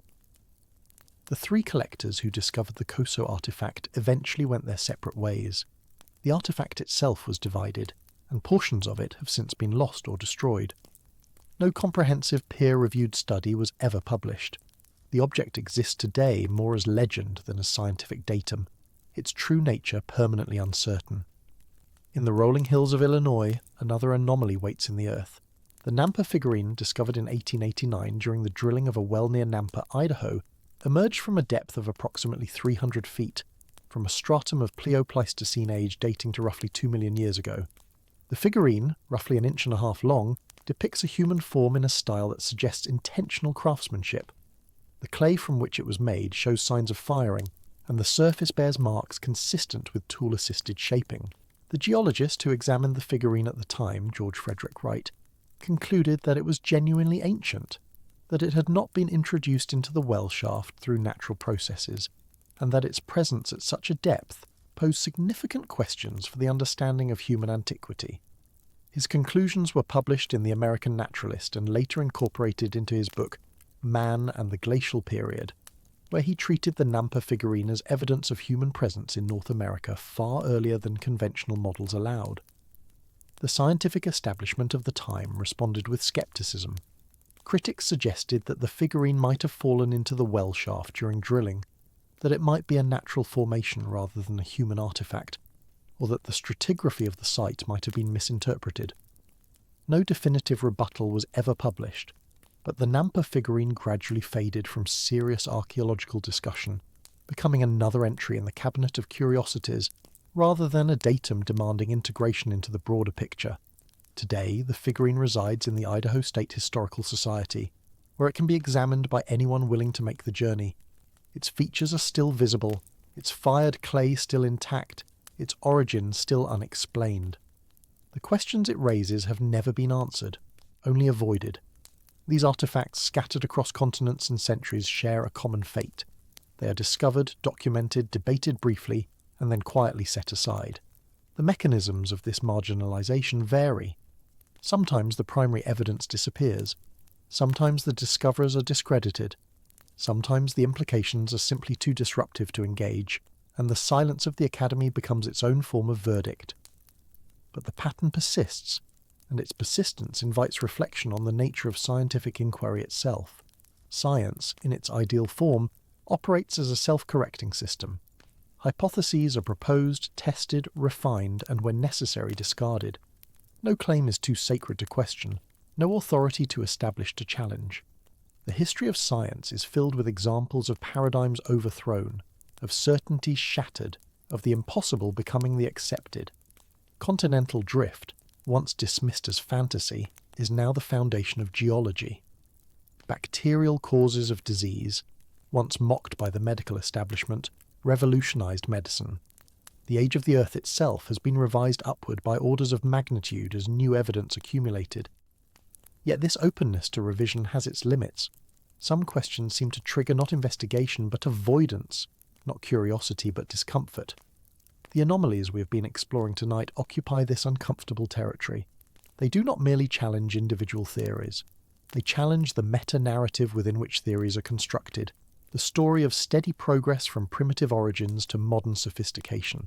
The three collectors who discovered the Koso artifact eventually went their separate ways. The artifact itself was divided, and portions of it have since been lost or destroyed. No comprehensive peer-reviewed study was ever published. The object exists today more as legend than as scientific datum, its true nature permanently uncertain. In the rolling hills of Illinois, another anomaly waits in the earth. The Nampa figurine, discovered in 1889 during the drilling of a well near Nampa, Idaho, emerged from a depth of approximately 300 feet, from a stratum of Pleistocene age dating to roughly 2 million years ago. The figurine, roughly 1.5 inches long, depicts a human form in a style that suggests intentional craftsmanship. The clay from which it was made shows signs of firing, and the surface bears marks consistent with tool-assisted shaping. The geologist who examined the figurine at the time, George Frederick Wright, concluded that it was genuinely ancient, that it had not been introduced into the well shaft through natural processes, and that its presence at such a depth posed significant questions for the understanding of human antiquity. His conclusions were published in the American Naturalist and later incorporated into his book Man and the Glacial Period, where he treated the Nampa figurine as evidence of human presence in North America far earlier than conventional models allowed. The scientific establishment of the time responded with skepticism. Critics suggested that the figurine might have fallen into the well shaft during drilling, that it might be a natural formation rather than a human artifact, or that the stratigraphy of the site might have been misinterpreted. No definitive rebuttal was ever published, but the Nampa figurine gradually faded from serious archaeological discussion, becoming another entry in the cabinet of curiosities rather than a datum demanding integration into the broader picture. Today, the figurine resides in the Idaho State Historical Society, where it can be examined by anyone willing to make the journey. Its features are still visible, its fired clay still intact, its origin still unexplained. The questions it raises have never been answered, only avoided. These artifacts scattered across continents and centuries share a common fate. They are discovered, documented, debated briefly, and then quietly set aside. The mechanisms of this marginalization vary. Sometimes the primary evidence disappears. Sometimes the discoverers are discredited. Sometimes the implications are simply too disruptive to engage, and the silence of the Academy becomes its own form of verdict. But the pattern persists, and its persistence invites reflection on the nature of scientific inquiry itself. Science, in its ideal form, operates as a self-correcting system. Hypotheses are proposed, tested, refined, and when necessary discarded. No claim is too sacred to question, no authority too established to challenge. The history of science is filled with examples of paradigms overthrown, of certainties shattered, of the impossible becoming the accepted. Continental drift, once dismissed as fantasy, is now the foundation of geology. Bacterial causes of disease, once mocked by the medical establishment, revolutionized medicine. The age of the Earth itself has been revised upward by orders of magnitude as new evidence accumulated. Yet this openness to revision has its limits. Some questions seem to trigger not investigation but avoidance, not curiosity but discomfort. The anomalies we have been exploring tonight occupy this uncomfortable territory. They do not merely challenge individual theories. They challenge the meta-narrative within which theories are constructed, the story of steady progress from primitive origins to modern sophistication.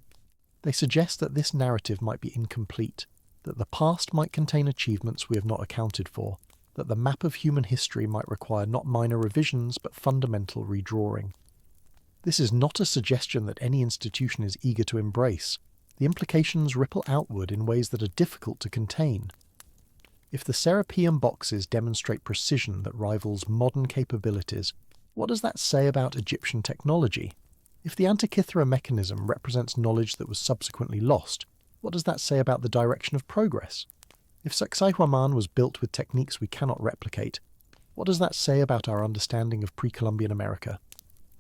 They suggest that this narrative might be incomplete, that the past might contain achievements we have not accounted for, that the map of human history might require not minor revisions but fundamental redrawing. This is not a suggestion that any institution is eager to embrace. The implications ripple outward in ways that are difficult to contain. If the Serapeum boxes demonstrate precision that rivals modern capabilities, what does that say about Egyptian technology? If the Antikythera mechanism represents knowledge that was subsequently lost, what does that say about the direction of progress? If Sacsayhuaman was built with techniques we cannot replicate, what does that say about our understanding of pre-Columbian America?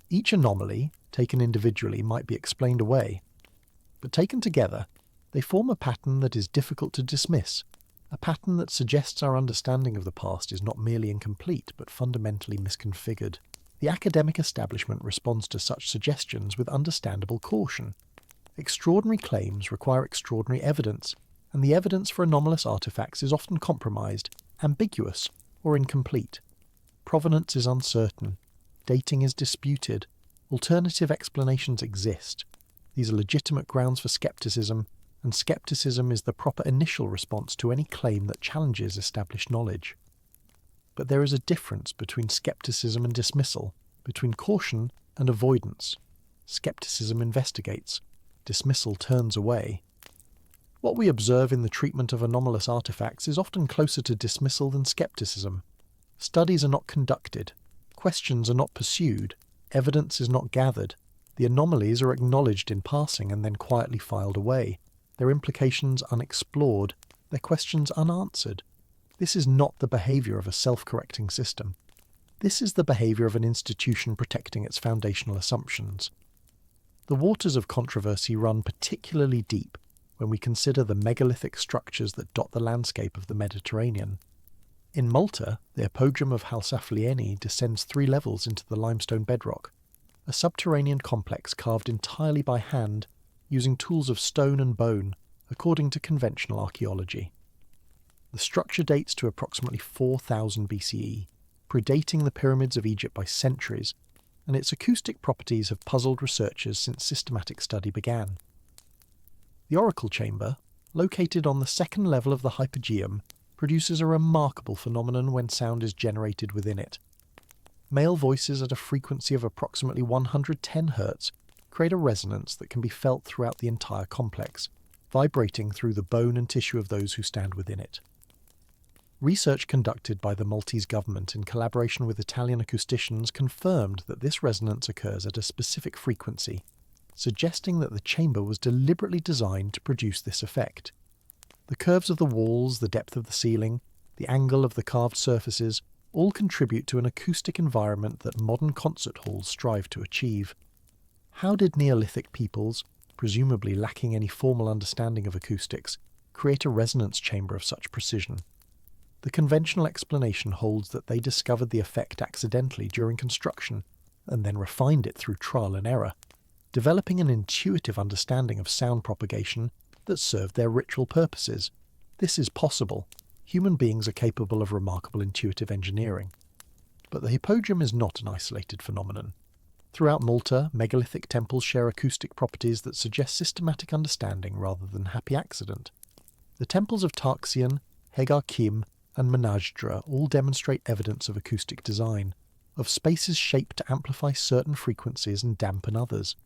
Each anomaly, taken individually, might be explained away, but taken together, they form a pattern that is difficult to dismiss, a pattern that suggests our understanding of the past is not merely incomplete but fundamentally misconfigured. The academic establishment responds to such suggestions with understandable caution. Extraordinary claims require extraordinary evidence, and the evidence for anomalous artifacts is often compromised, ambiguous, or incomplete. Provenance is uncertain. Dating is disputed. Alternative explanations exist. These are legitimate grounds for skepticism, and skepticism is the proper initial response to any claim that challenges established knowledge. But there is a difference between skepticism and dismissal, between caution and avoidance. Skepticism investigates. Dismissal turns away. What we observe in the treatment of anomalous artifacts is often closer to dismissal than skepticism. Studies are not conducted. Questions are not pursued. Evidence is not gathered. The anomalies are acknowledged in passing and then quietly filed away. Their implications unexplored. Their questions unanswered. This is not the behaviour of a self-correcting system. This is the behaviour of an institution protecting its foundational assumptions. The waters of controversy run particularly deep when we consider the megalithic structures that dot the landscape of the Mediterranean. In Malta, the Hippodrome of Halsaflieni descends 3 levels into the limestone bedrock, a subterranean complex carved entirely by hand using tools of stone and bone, according to conventional archaeology. The structure dates to approximately 4000 BCE, predating the pyramids of Egypt by centuries, and its acoustic properties have puzzled researchers since systematic study began. The oracle chamber, located on the 2nd level of the hypogeum, produces a remarkable phenomenon when sound is generated within it. Male voices at a frequency of approximately 110 Hz create a resonance that can be felt throughout the entire complex, vibrating through the bone and tissue of those who stand within it. Research conducted by the Maltese government in collaboration with Italian acousticians confirmed that this resonance occurs at a specific frequency, suggesting that the chamber was deliberately designed to produce this effect. The curves of the walls, the depth of the ceiling, the angle of the carved surfaces all contribute to an acoustic environment that modern concert halls strive to achieve. How did Neolithic peoples, presumably lacking any formal understanding of acoustics, create a resonance chamber of such precision? The conventional explanation holds that they discovered the effect accidentally during construction and then refined it through trial and error, developing an intuitive understanding of sound propagation that served their ritual purposes. This is possible. Human beings are capable of remarkable intuitive engineering. But the Hippodrome is not an isolated phenomenon. Throughout Malta, megalithic temples share acoustic properties that suggest systematic understanding rather than happy accident. The temples of Tarxian, Hagar Kim, and Menajdra all demonstrate evidence of acoustic design, of spaces shaped to amplify certain frequencies and dampen others.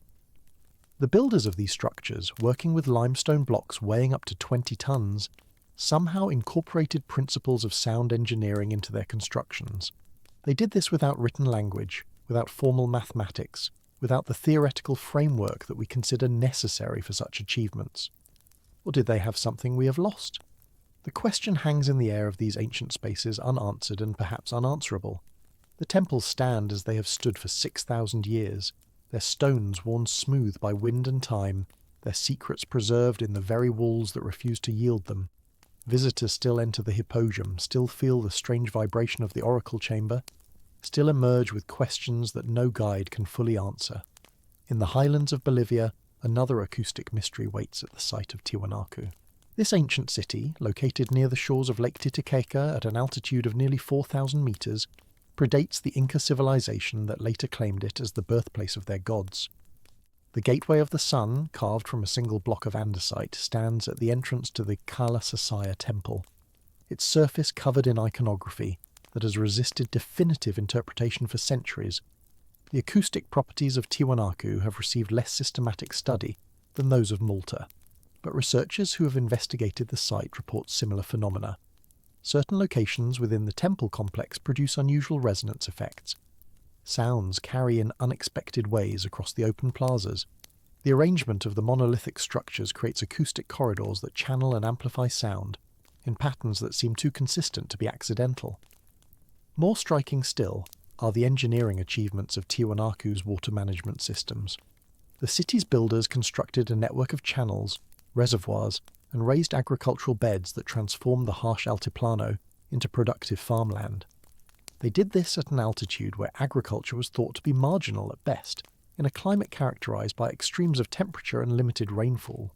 The builders of these structures, working with limestone blocks weighing up to 20 tons, somehow incorporated principles of sound engineering into their constructions. They did this without written language, without formal mathematics, without the theoretical framework that we consider necessary for such achievements. Or did they have something we have lost? The question hangs in the air of these ancient spaces, unanswered and perhaps unanswerable. The temples stand as they have stood for 6,000 years, their stones worn smooth by wind and time, their secrets preserved in the very walls that refuse to yield them. Visitors still enter the hypogeum, still feel the strange vibration of the oracle chamber, still emerge with questions that no guide can fully answer. In the highlands of Bolivia, another acoustic mystery waits at the site of Tiwanaku. This ancient city, located near the shores of Lake Titicaca at an altitude of nearly 4,000 metres, predates the Inca civilization that later claimed it as the birthplace of their gods. The Gateway of the Sun, carved from a single block of andesite, stands at the entrance to the Kala Sasaya temple, its surface covered in iconography that has resisted definitive interpretation for centuries. The acoustic properties of Tiwanaku have received less systematic study than those of Malta, but researchers who have investigated the site report similar phenomena. Certain locations within the temple complex produce unusual resonance effects. Sounds carry in unexpected ways across the open plazas. The arrangement of the monolithic structures creates acoustic corridors that channel and amplify sound, in patterns that seem too consistent to be accidental. More striking still are the engineering achievements of Tiwanaku's water management systems. The city's builders constructed a network of channels, reservoirs, and raised agricultural beds that transformed the harsh altiplano into productive farmland. They did this at an altitude where agriculture was thought to be marginal at best, in a climate characterized by extremes of temperature and limited rainfall.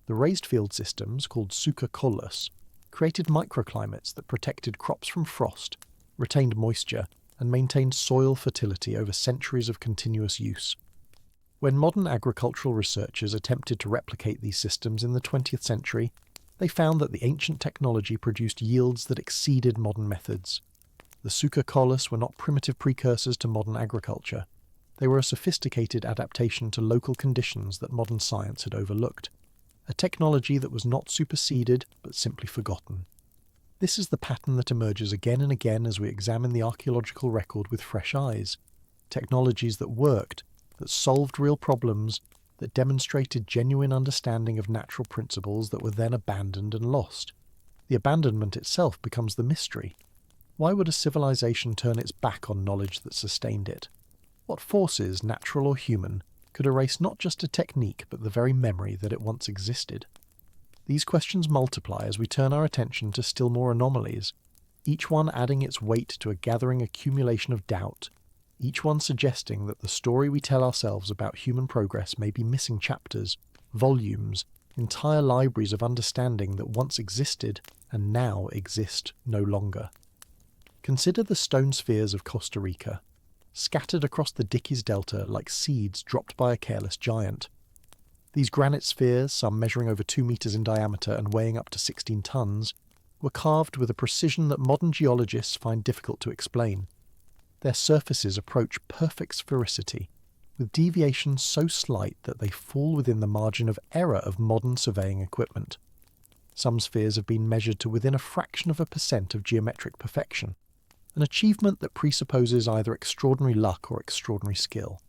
The raised field systems, called suka kolas, created microclimates that protected crops from frost, retained moisture, and maintained soil fertility over centuries of continuous use. When modern agricultural researchers attempted to replicate these systems in the 20th century, they found that the ancient technology produced yields that exceeded modern methods. The suka kolas were not primitive precursors to modern agriculture. They were a sophisticated adaptation to local conditions that modern science had overlooked, a technology that was not superseded but simply forgotten. This is the pattern that emerges again and again as we examine the archaeological record with fresh eyes. Technologies that worked, that solved real problems, that demonstrated genuine understanding of natural principles that were then abandoned and lost. The abandonment itself becomes the mystery. Why would a civilization turn its back on knowledge that sustained it? What forces, natural or human, could erase not just a technique but the very memory that it once existed? These questions multiply as we turn our attention to still more anomalies, each one adding its weight to a gathering accumulation of doubt, each one suggesting that the story we tell ourselves about human progress may be missing chapters, volumes, entire libraries of understanding that once existed and now exist no longer. Consider the stone spheres of Costa Rica, scattered across the Dickies Delta like seeds dropped by a careless giant. These granite spheres, some measuring over 2 meters in diameter and weighing up to 16 tons, were carved with a precision that modern geologists find difficult to explain. Their surfaces approach perfect sphericity, with deviations so slight that they fall within the margin of error of modern surveying equipment. Some spheres have been measured to within a fraction of a percent of geometric perfection, an achievement that presupposes either extraordinary luck or extraordinary skill.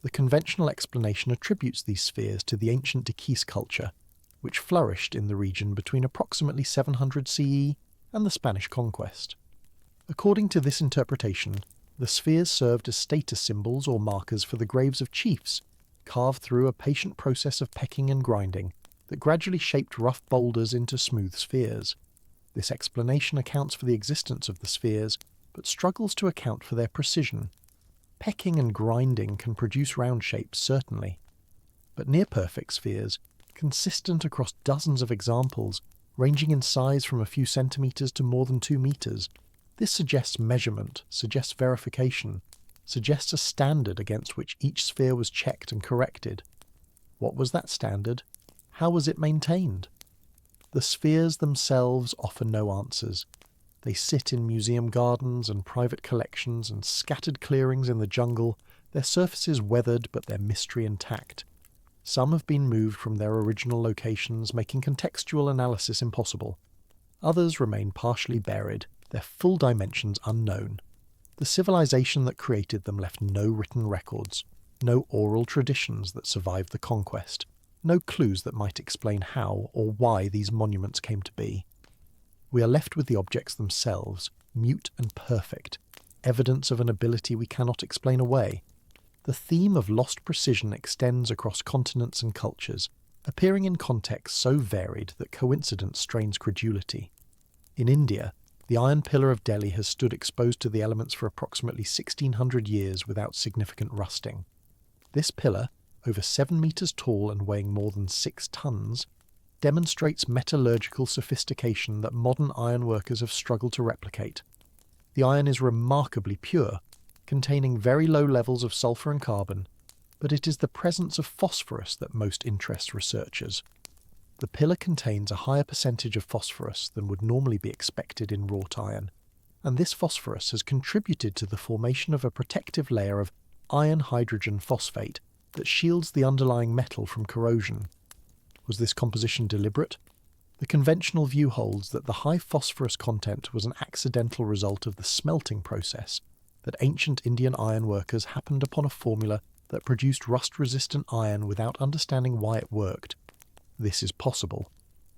The conventional explanation attributes these spheres to the ancient Dickies culture, which flourished in the region between approximately 700 CE and the Spanish conquest. According to this interpretation, the spheres served as status symbols or markers for the graves of chiefs, carved through a patient process of pecking and grinding that gradually shaped rough boulders into smooth spheres. This explanation accounts for the existence of the spheres, but struggles to account for their precision. Pecking and grinding can produce round shapes, certainly, but near-perfect spheres, consistent across dozens of examples, ranging in size from a few centimetres to more than 2 metres, this suggests measurement, suggests verification, suggests a standard against which each sphere was checked and corrected. What was that standard? How was it maintained? The spheres themselves offer no answers. They sit in museum gardens and private collections and scattered clearings in the jungle, their surfaces weathered but their mystery intact. Some have been moved from their original locations, making contextual analysis impossible. Others remain partially buried, their full dimensions unknown. The civilization that created them left no written records, no oral traditions that survived the conquest. no clues that might explain how or why these monuments came to be. We are left with the objects themselves, mute and perfect, evidence of an ability we cannot explain away. The theme of lost precision extends across continents and cultures, appearing in contexts so varied that coincidence strains credulity. In India, the iron pillar of Delhi has stood exposed to the elements for approximately 1600 years without significant rusting. This pillar, over 7 meters tall and weighing more than 6 tons, demonstrates metallurgical sophistication that modern ironworkers have struggled to replicate. The iron is remarkably pure, containing very low levels of sulfur and carbon, but it is the presence of phosphorus that most interests researchers. The pillar contains a higher percentage of phosphorus than would normally be expected in wrought iron, and this phosphorus has contributed to the formation of a protective layer of iron-hydrogen phosphate that shields the underlying metal from corrosion. Was this composition deliberate? The conventional view holds that the high phosphorus content was an accidental result of the smelting process, that ancient Indian ironworkers happened upon a formula that produced rust-resistant iron without understanding why it worked. This is possible,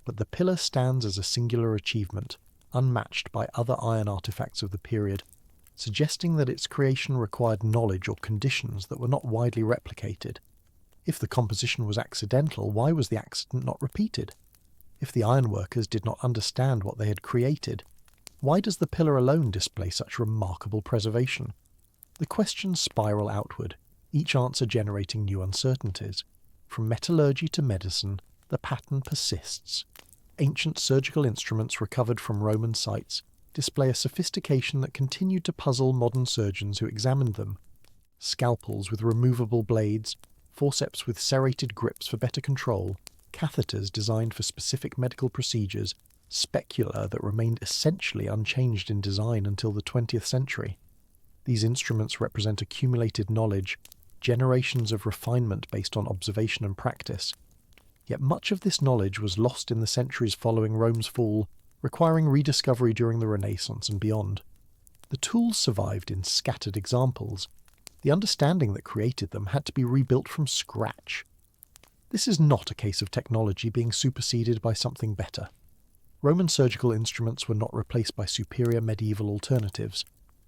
but the pillar stands as a singular achievement, unmatched by other iron artifacts of the period, suggesting that its creation required knowledge or conditions that were not widely replicated. If the composition was accidental, why was the accident not repeated? If the ironworkers did not understand what they had created, why does the pillar alone display such remarkable preservation? The questions spiral outward, each answer generating new uncertainties. From metallurgy to medicine, the pattern persists. Ancient surgical instruments recovered from Roman sites display a sophistication that continued to puzzle modern surgeons who examined them. Scalpels with removable blades, forceps with serrated grips for better control, catheters designed for specific medical procedures, specula that remained essentially unchanged in design until the 20th century. These instruments represent accumulated knowledge, generations of refinement based on observation and practice. Yet much of this knowledge was lost in the centuries following Rome's fall, requiring rediscovery during the Renaissance and beyond. The tools survived in scattered examples. The understanding that created them had to be rebuilt from scratch. This is not a case of technology being superseded by something better. Roman surgical instruments were not replaced by superior medieval alternatives.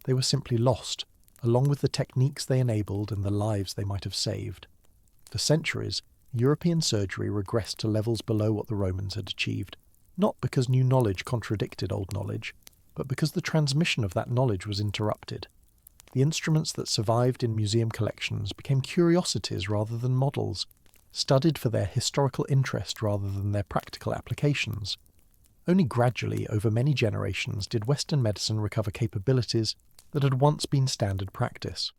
They were simply lost, along with the techniques they enabled and the lives they might have saved. For centuries, European surgery regressed to levels below what the Romans had achieved, not because new knowledge contradicted old knowledge, but because the transmission of that knowledge was interrupted. The instruments that survived in museum collections became curiosities rather than models, studied for their historical interest rather than their practical applications. Only gradually, over many generations, did Western medicine recover capabilities that had once been standard practice.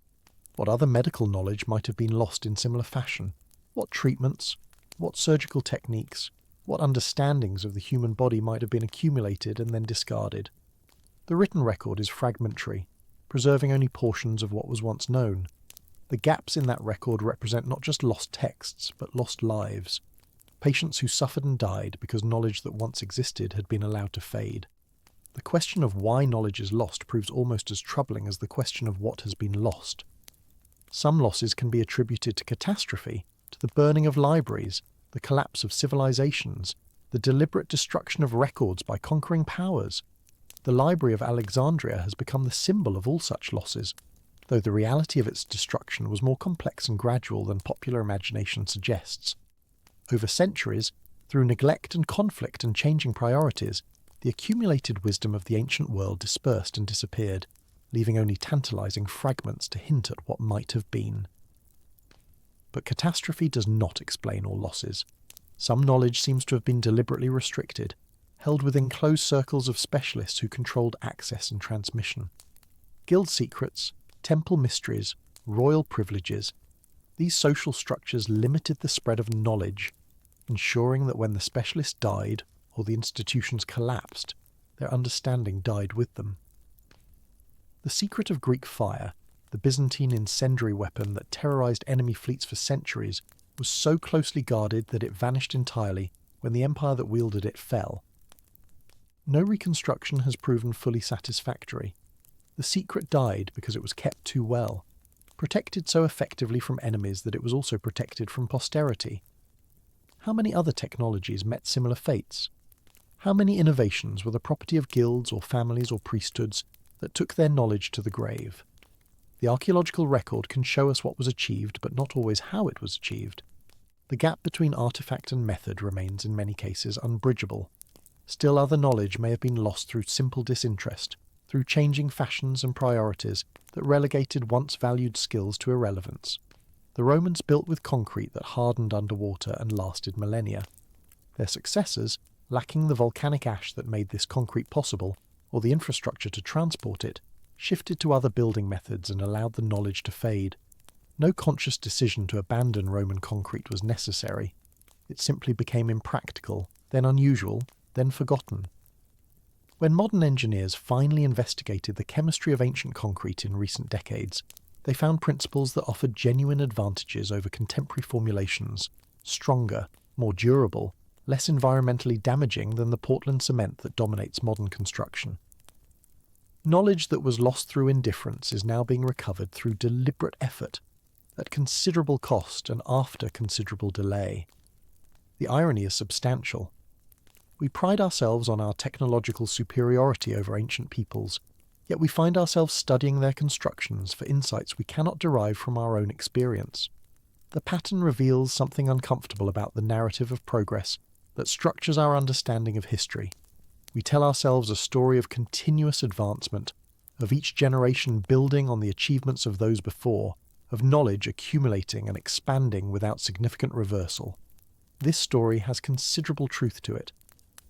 What other medical knowledge might have been lost in similar fashion? What treatments, what surgical techniques, what understandings of the human body might have been accumulated and then discarded? The written record is fragmentary, preserving only portions of what was once known. The gaps in that record represent not just lost texts, but lost lives. Patients who suffered and died because knowledge that once existed had been allowed to fade. The question of why knowledge is lost proves almost as troubling as the question of what has been lost. Some losses can be attributed to catastrophe, to the burning of libraries, the collapse of civilizations, the deliberate destruction of records by conquering powers. The Library of Alexandria has become the symbol of all such losses, though the reality of its destruction was more complex and gradual than popular imagination suggests. Over centuries, through neglect and conflict and changing priorities, the accumulated wisdom of the ancient world dispersed and disappeared, leaving only tantalizing fragments to hint at what might have been. But catastrophe does not explain all losses. Some knowledge seems to have been deliberately restricted, held within closed circles of specialists who controlled access and transmission. Guild secrets, temple mysteries, royal privileges, these social structures limited the spread of knowledge, ensuring that when the specialist died or the institutions collapsed, their understanding died with them. The secret of Greek fire, the Byzantine incendiary weapon that terrorized enemy fleets for centuries, was so closely guarded that it vanished entirely when the empire that wielded it fell. No reconstruction has proven fully satisfactory. The secret died because it was kept too well, protected so effectively from enemies that it was also protected from posterity. how many other technologies met similar fates? How many innovations were the property of guilds or families or priesthoods that took their knowledge to the grave? The archaeological record can show us what was achieved, but not always how it was achieved. The gap between artifact and method remains in many cases unbridgeable. Still, other knowledge may have been lost through simple disinterest, through changing fashions and priorities that relegated once valued skills to irrelevance. The Romans built with concrete that hardened underwater and lasted millennia. Their successors, lacking the volcanic ash that made this concrete possible, or the infrastructure to transport it, shifted to other building methods and allowed the knowledge to fade. No conscious decision to abandon Roman concrete was necessary. It simply became impractical, then unusual, then forgotten. When modern engineers finally investigated the chemistry of ancient concrete in recent decades, they found principles that offered genuine advantages over contemporary formulations, stronger, more durable, less environmentally damaging than the Portland cement that dominates modern construction. Knowledge that was lost through indifference is now being recovered through deliberate effort, at considerable cost and after considerable delay. The irony is substantial. We pride ourselves on our technological superiority over ancient peoples, yet we find ourselves studying their constructions for insights we cannot derive from our own experience. The pattern reveals something uncomfortable about the narrative of progress that structures our understanding of history. We tell ourselves a story of continuous advancement, of each generation building on the achievements of those before, of knowledge accumulating and expanding without significant reversal. This story has considerable truth to it.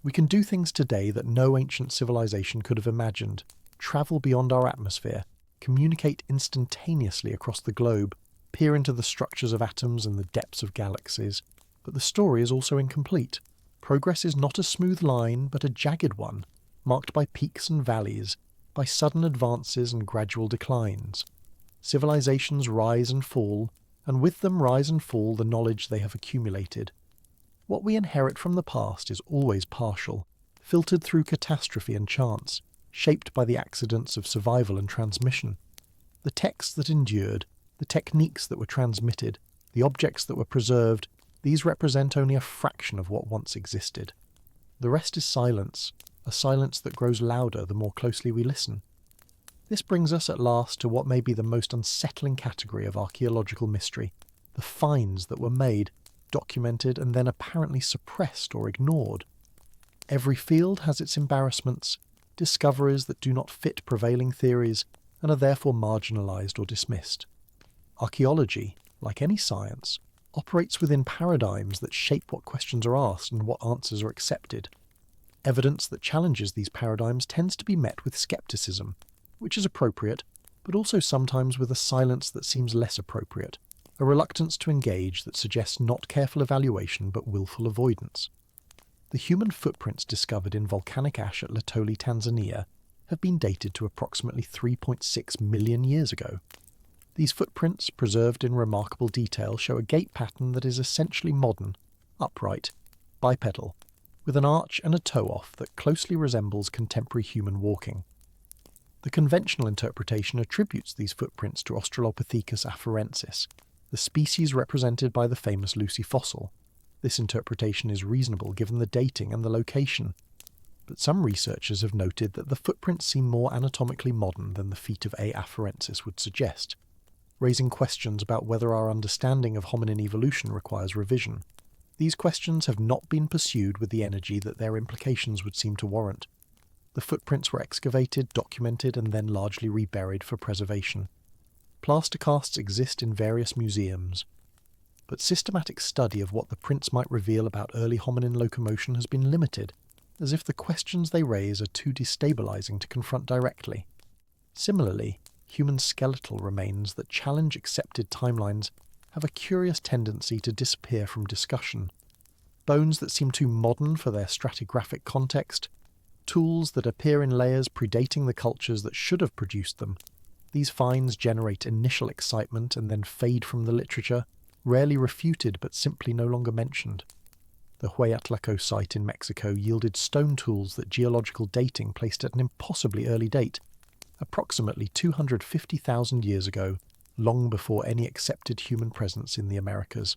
We can do things today that no ancient civilization could have imagined, travel beyond our atmosphere, communicate instantaneously across the globe, peer into the structures of atoms and the depths of galaxies. But the story is also incomplete. Progress is not a smooth line, but a jagged one, marked by peaks and valleys, by sudden advances and gradual declines. Civilizations rise and fall, and with them rise and fall the knowledge they have accumulated. What we inherit from the past is always partial, filtered through catastrophe and chance, shaped by the accidents of survival and transmission. The texts that endured, the techniques that were transmitted, the objects that were preserved, these represent only a fraction of what once existed. The rest is silence, a silence that grows louder the more closely we listen. This brings us at last to what may be the most unsettling category of archaeological mystery, the finds that were made, documented, and then apparently suppressed or ignored. Every field has its embarrassments, discoveries that do not fit prevailing theories and are therefore marginalized or dismissed. Archaeology, like any science, operates within paradigms that shape what questions are asked and what answers are accepted. Evidence that challenges these paradigms tends to be met with skepticism, which is appropriate, but also sometimes with a silence that seems less appropriate, a reluctance to engage that suggests not careful evaluation but willful avoidance. The human footprints discovered in volcanic ash at Latoli, Tanzania, have been dated to approximately 3.6 million years ago. These footprints, preserved in remarkable detail, show a gait pattern that is essentially modern, upright, bipedal, with an arch and a toe-off that closely resembles contemporary human walking. The conventional interpretation attributes these footprints to Australopithecus afarensis, the species represented by the famous Lucy fossil. This interpretation is reasonable given the dating and the location, but some researchers have noted that the footprints seem more anatomically modern than the feet of A. afarensis would suggest, raising questions about whether our understanding of hominin evolution requires revision. These questions have not been pursued with the energy that their implications would seem to warrant. The footprints were excavated, documented, and then largely reburied for preservation. Plaster casts exist in various museums, but systematic study of what the prints might reveal about early hominin locomotion has been limited, as if the questions they raise are too destabilizing to confront directly. Similarly, human skeletal remains that challenge accepted timelines have a curious tendency to disappear from discussion. Bones that seem too modern for their stratigraphic context, tools that appear in layers predating the cultures that should have produced them. These finds generate initial excitement and then fade from the literature, rarely refuted but simply no longer mentioned. The Hueyatlaco site in Mexico yielded stone tools that geological dating placed at an impossibly early date, approximately 250,000 years ago, long before any accepted human presence in the Americas.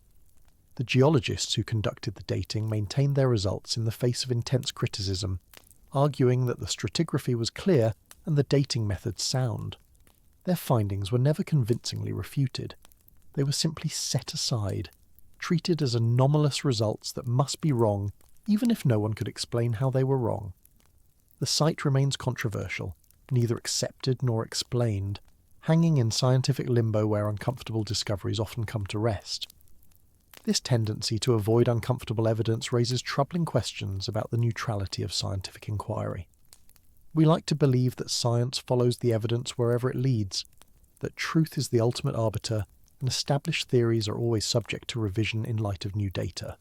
The geologists who conducted the dating maintained their results in the face of intense criticism, arguing that the stratigraphy was clear and the dating methods sound. Their findings were never convincingly refuted. They were simply set aside, treated as anomalous results that must be wrong, even if no one could explain how they were wrong. The site remains controversial, neither accepted nor explained, hanging in scientific limbo where uncomfortable discoveries often come to rest. This tendency to avoid uncomfortable evidence raises troubling questions about the neutrality of scientific inquiry. We like to believe that science follows the evidence wherever it leads, that truth is the ultimate arbiter, and established theories are always subject to revision in light of new data.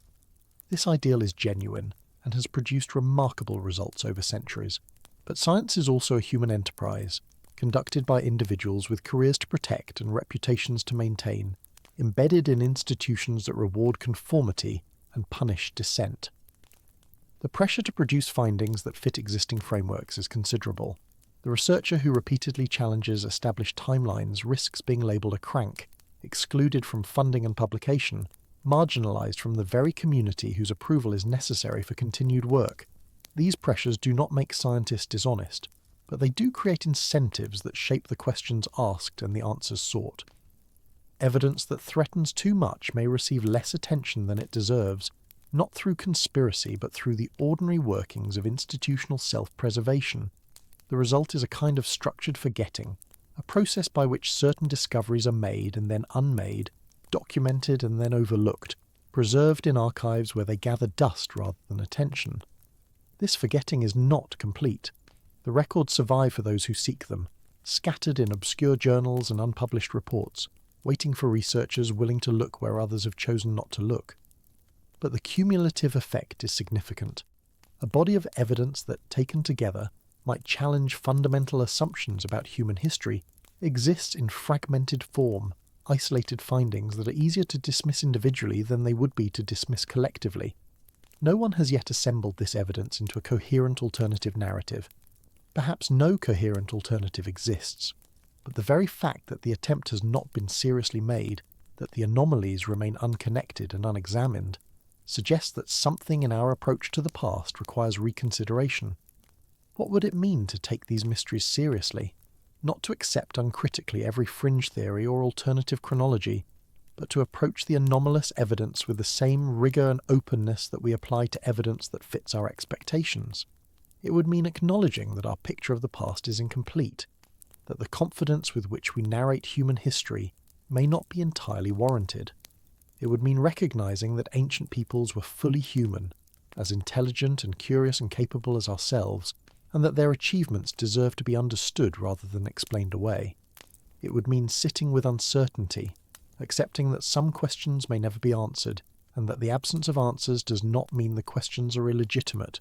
This ideal is genuine and has produced remarkable results over centuries. But science is also a human enterprise, conducted by individuals with careers to protect and reputations to maintain, embedded in institutions that reward conformity and punish dissent. The pressure to produce findings that fit existing frameworks is considerable. The researcher who repeatedly challenges established timelines risks being labelled a crank, excluded from funding and publication, marginalised from the very community whose approval is necessary for continued work. These pressures do not make scientists dishonest, but they do create incentives that shape the questions asked and the answers sought. Evidence that threatens too much may receive less attention than it deserves, not through conspiracy but through the ordinary workings of institutional self-preservation. The result is a kind of structured forgetting, a process by which certain discoveries are made and then unmade, documented and then overlooked, preserved in archives where they gather dust rather than attention. This forgetting is not complete. The records survive for those who seek them, scattered in obscure journals and unpublished reports, waiting for researchers willing to look where others have chosen not to look. But the cumulative effect is significant. A body of evidence that, taken together, might challenge fundamental assumptions about human history, exists in fragmented form, isolated findings that are easier to dismiss individually than they would be to dismiss collectively. No one has yet assembled this evidence into a coherent alternative narrative. Perhaps no coherent alternative exists, but the very fact that the attempt has not been seriously made, that the anomalies remain unconnected and unexamined, suggests that something in our approach to the past requires reconsideration. What would it mean to take these mysteries seriously? Not to accept uncritically every fringe theory or alternative chronology, but to approach the anomalous evidence with the same rigour and openness that we apply to evidence that fits our expectations. It would mean acknowledging that our picture of the past is incomplete, that the confidence with which we narrate human history may not be entirely warranted. It would mean recognising that ancient peoples were fully human, as intelligent and curious and capable as ourselves, and that their achievements deserve to be understood rather than explained away. It would mean sitting with uncertainty, accepting that some questions may never be answered, and that the absence of answers does not mean the questions are illegitimate.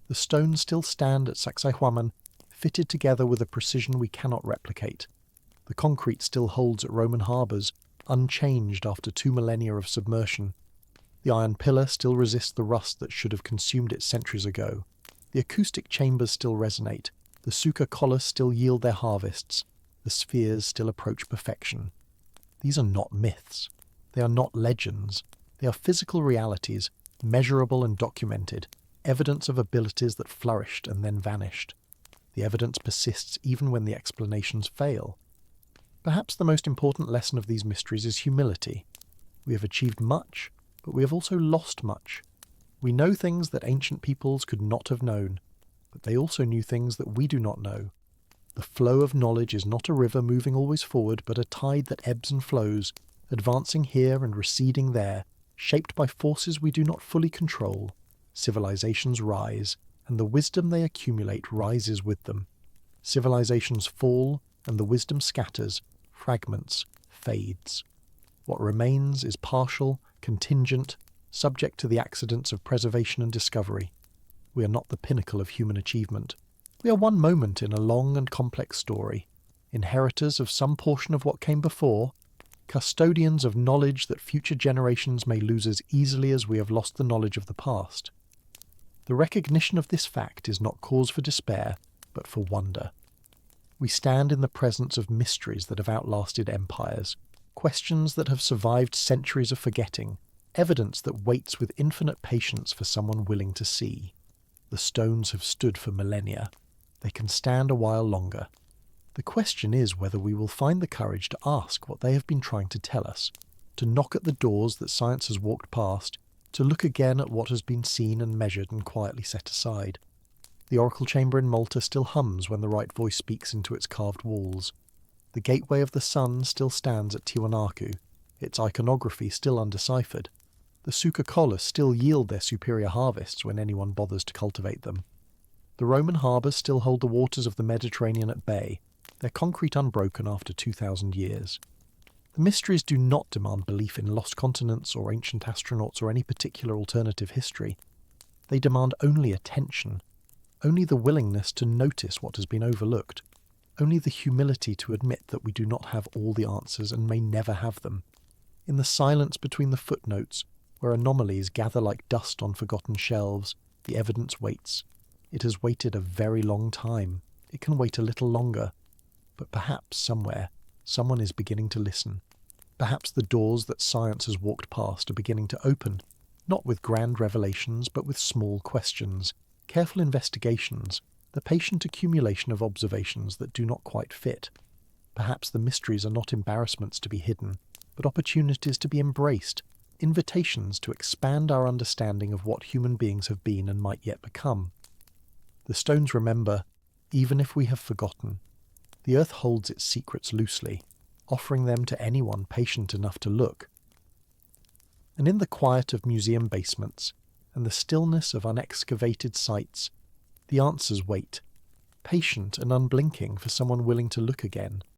The stones still stand at Sacsayhuaman, fitted together with a precision we cannot replicate. The concrete still holds at Roman harbours, unchanged after 2 millennia of submersion. The iron pillar still resists the rust that should have consumed it centuries ago. The acoustic chambers still resonate, the Suka collars still yield their harvests, the spheres still approach perfection. These are not myths. They are not legends. They are physical realities, measurable and documented, evidence of abilities that flourished and then vanished. The evidence persists even when the explanations fail. Perhaps the most important lesson of these mysteries is humility. We have achieved much, but we have also lost much. We know things that ancient peoples could not have known, but they also knew things that we do not know. The flow of knowledge is not a river moving always forward, but a tide that ebbs and flows, advancing here and receding there, shaped by forces we do not fully control. Civilizations rise, and the wisdom they accumulate rises with them. Civilizations fall, and the wisdom scatters, fragments, fades. What remains is partial, contingent, subject to the accidents of preservation and discovery. We are not the pinnacle of human achievement. We are one moment in a long and complex story, inheritors of some portion of what came before, custodians of knowledge that future generations may lose as easily as we have lost the knowledge of the past. The recognition of this fact is not cause for despair, but for wonder. We stand in the presence of mysteries that have outlasted empires, questions that have survived centuries of forgetting, evidence that waits with infinite patience for someone willing to see. The stones have stood for millennia. They can stand a while longer. The question is whether we will find the courage to ask what they have been trying to tell us, to knock at the doors that science has walked past, to look again at what has been seen and measured and quietly set aside. The oracle chamber in Malta still hums when the right voice speaks into its carved walls. The gateway of the sun still stands at Tiwanaku, its iconography still undeciphered. The Suca Colas still yield their superior harvests when anyone bothers to cultivate them. The Roman harbours still hold the waters of the Mediterranean at bay, their concrete unbroken after 2,000 years. The mysteries do not demand belief in lost continents or ancient astronauts or any particular alternative history. They demand only attention, only the willingness to notice what has been overlooked, only the humility to admit that we do not have all the answers and may never have them. In the silence between the footnotes, where anomalies gather like dust on forgotten shelves, the evidence waits. It has waited a very long time. It can wait a little longer. But perhaps somewhere, someone is beginning to listen. Perhaps the doors that science has walked past are beginning to open, not with grand revelations, but with small questions, careful investigations, the patient accumulation of observations that do not quite fit. Perhaps the mysteries are not embarrassments to be hidden, but opportunities to be embraced, invitations to expand our understanding of what human beings have been and might yet become. The stones remember, even if we have forgotten. The earth holds its secrets loosely, offering them to anyone patient enough to look. And in the quiet of museum basements, and the stillness of unexcavated sites, the answers wait, patient and unblinking for someone willing to look again.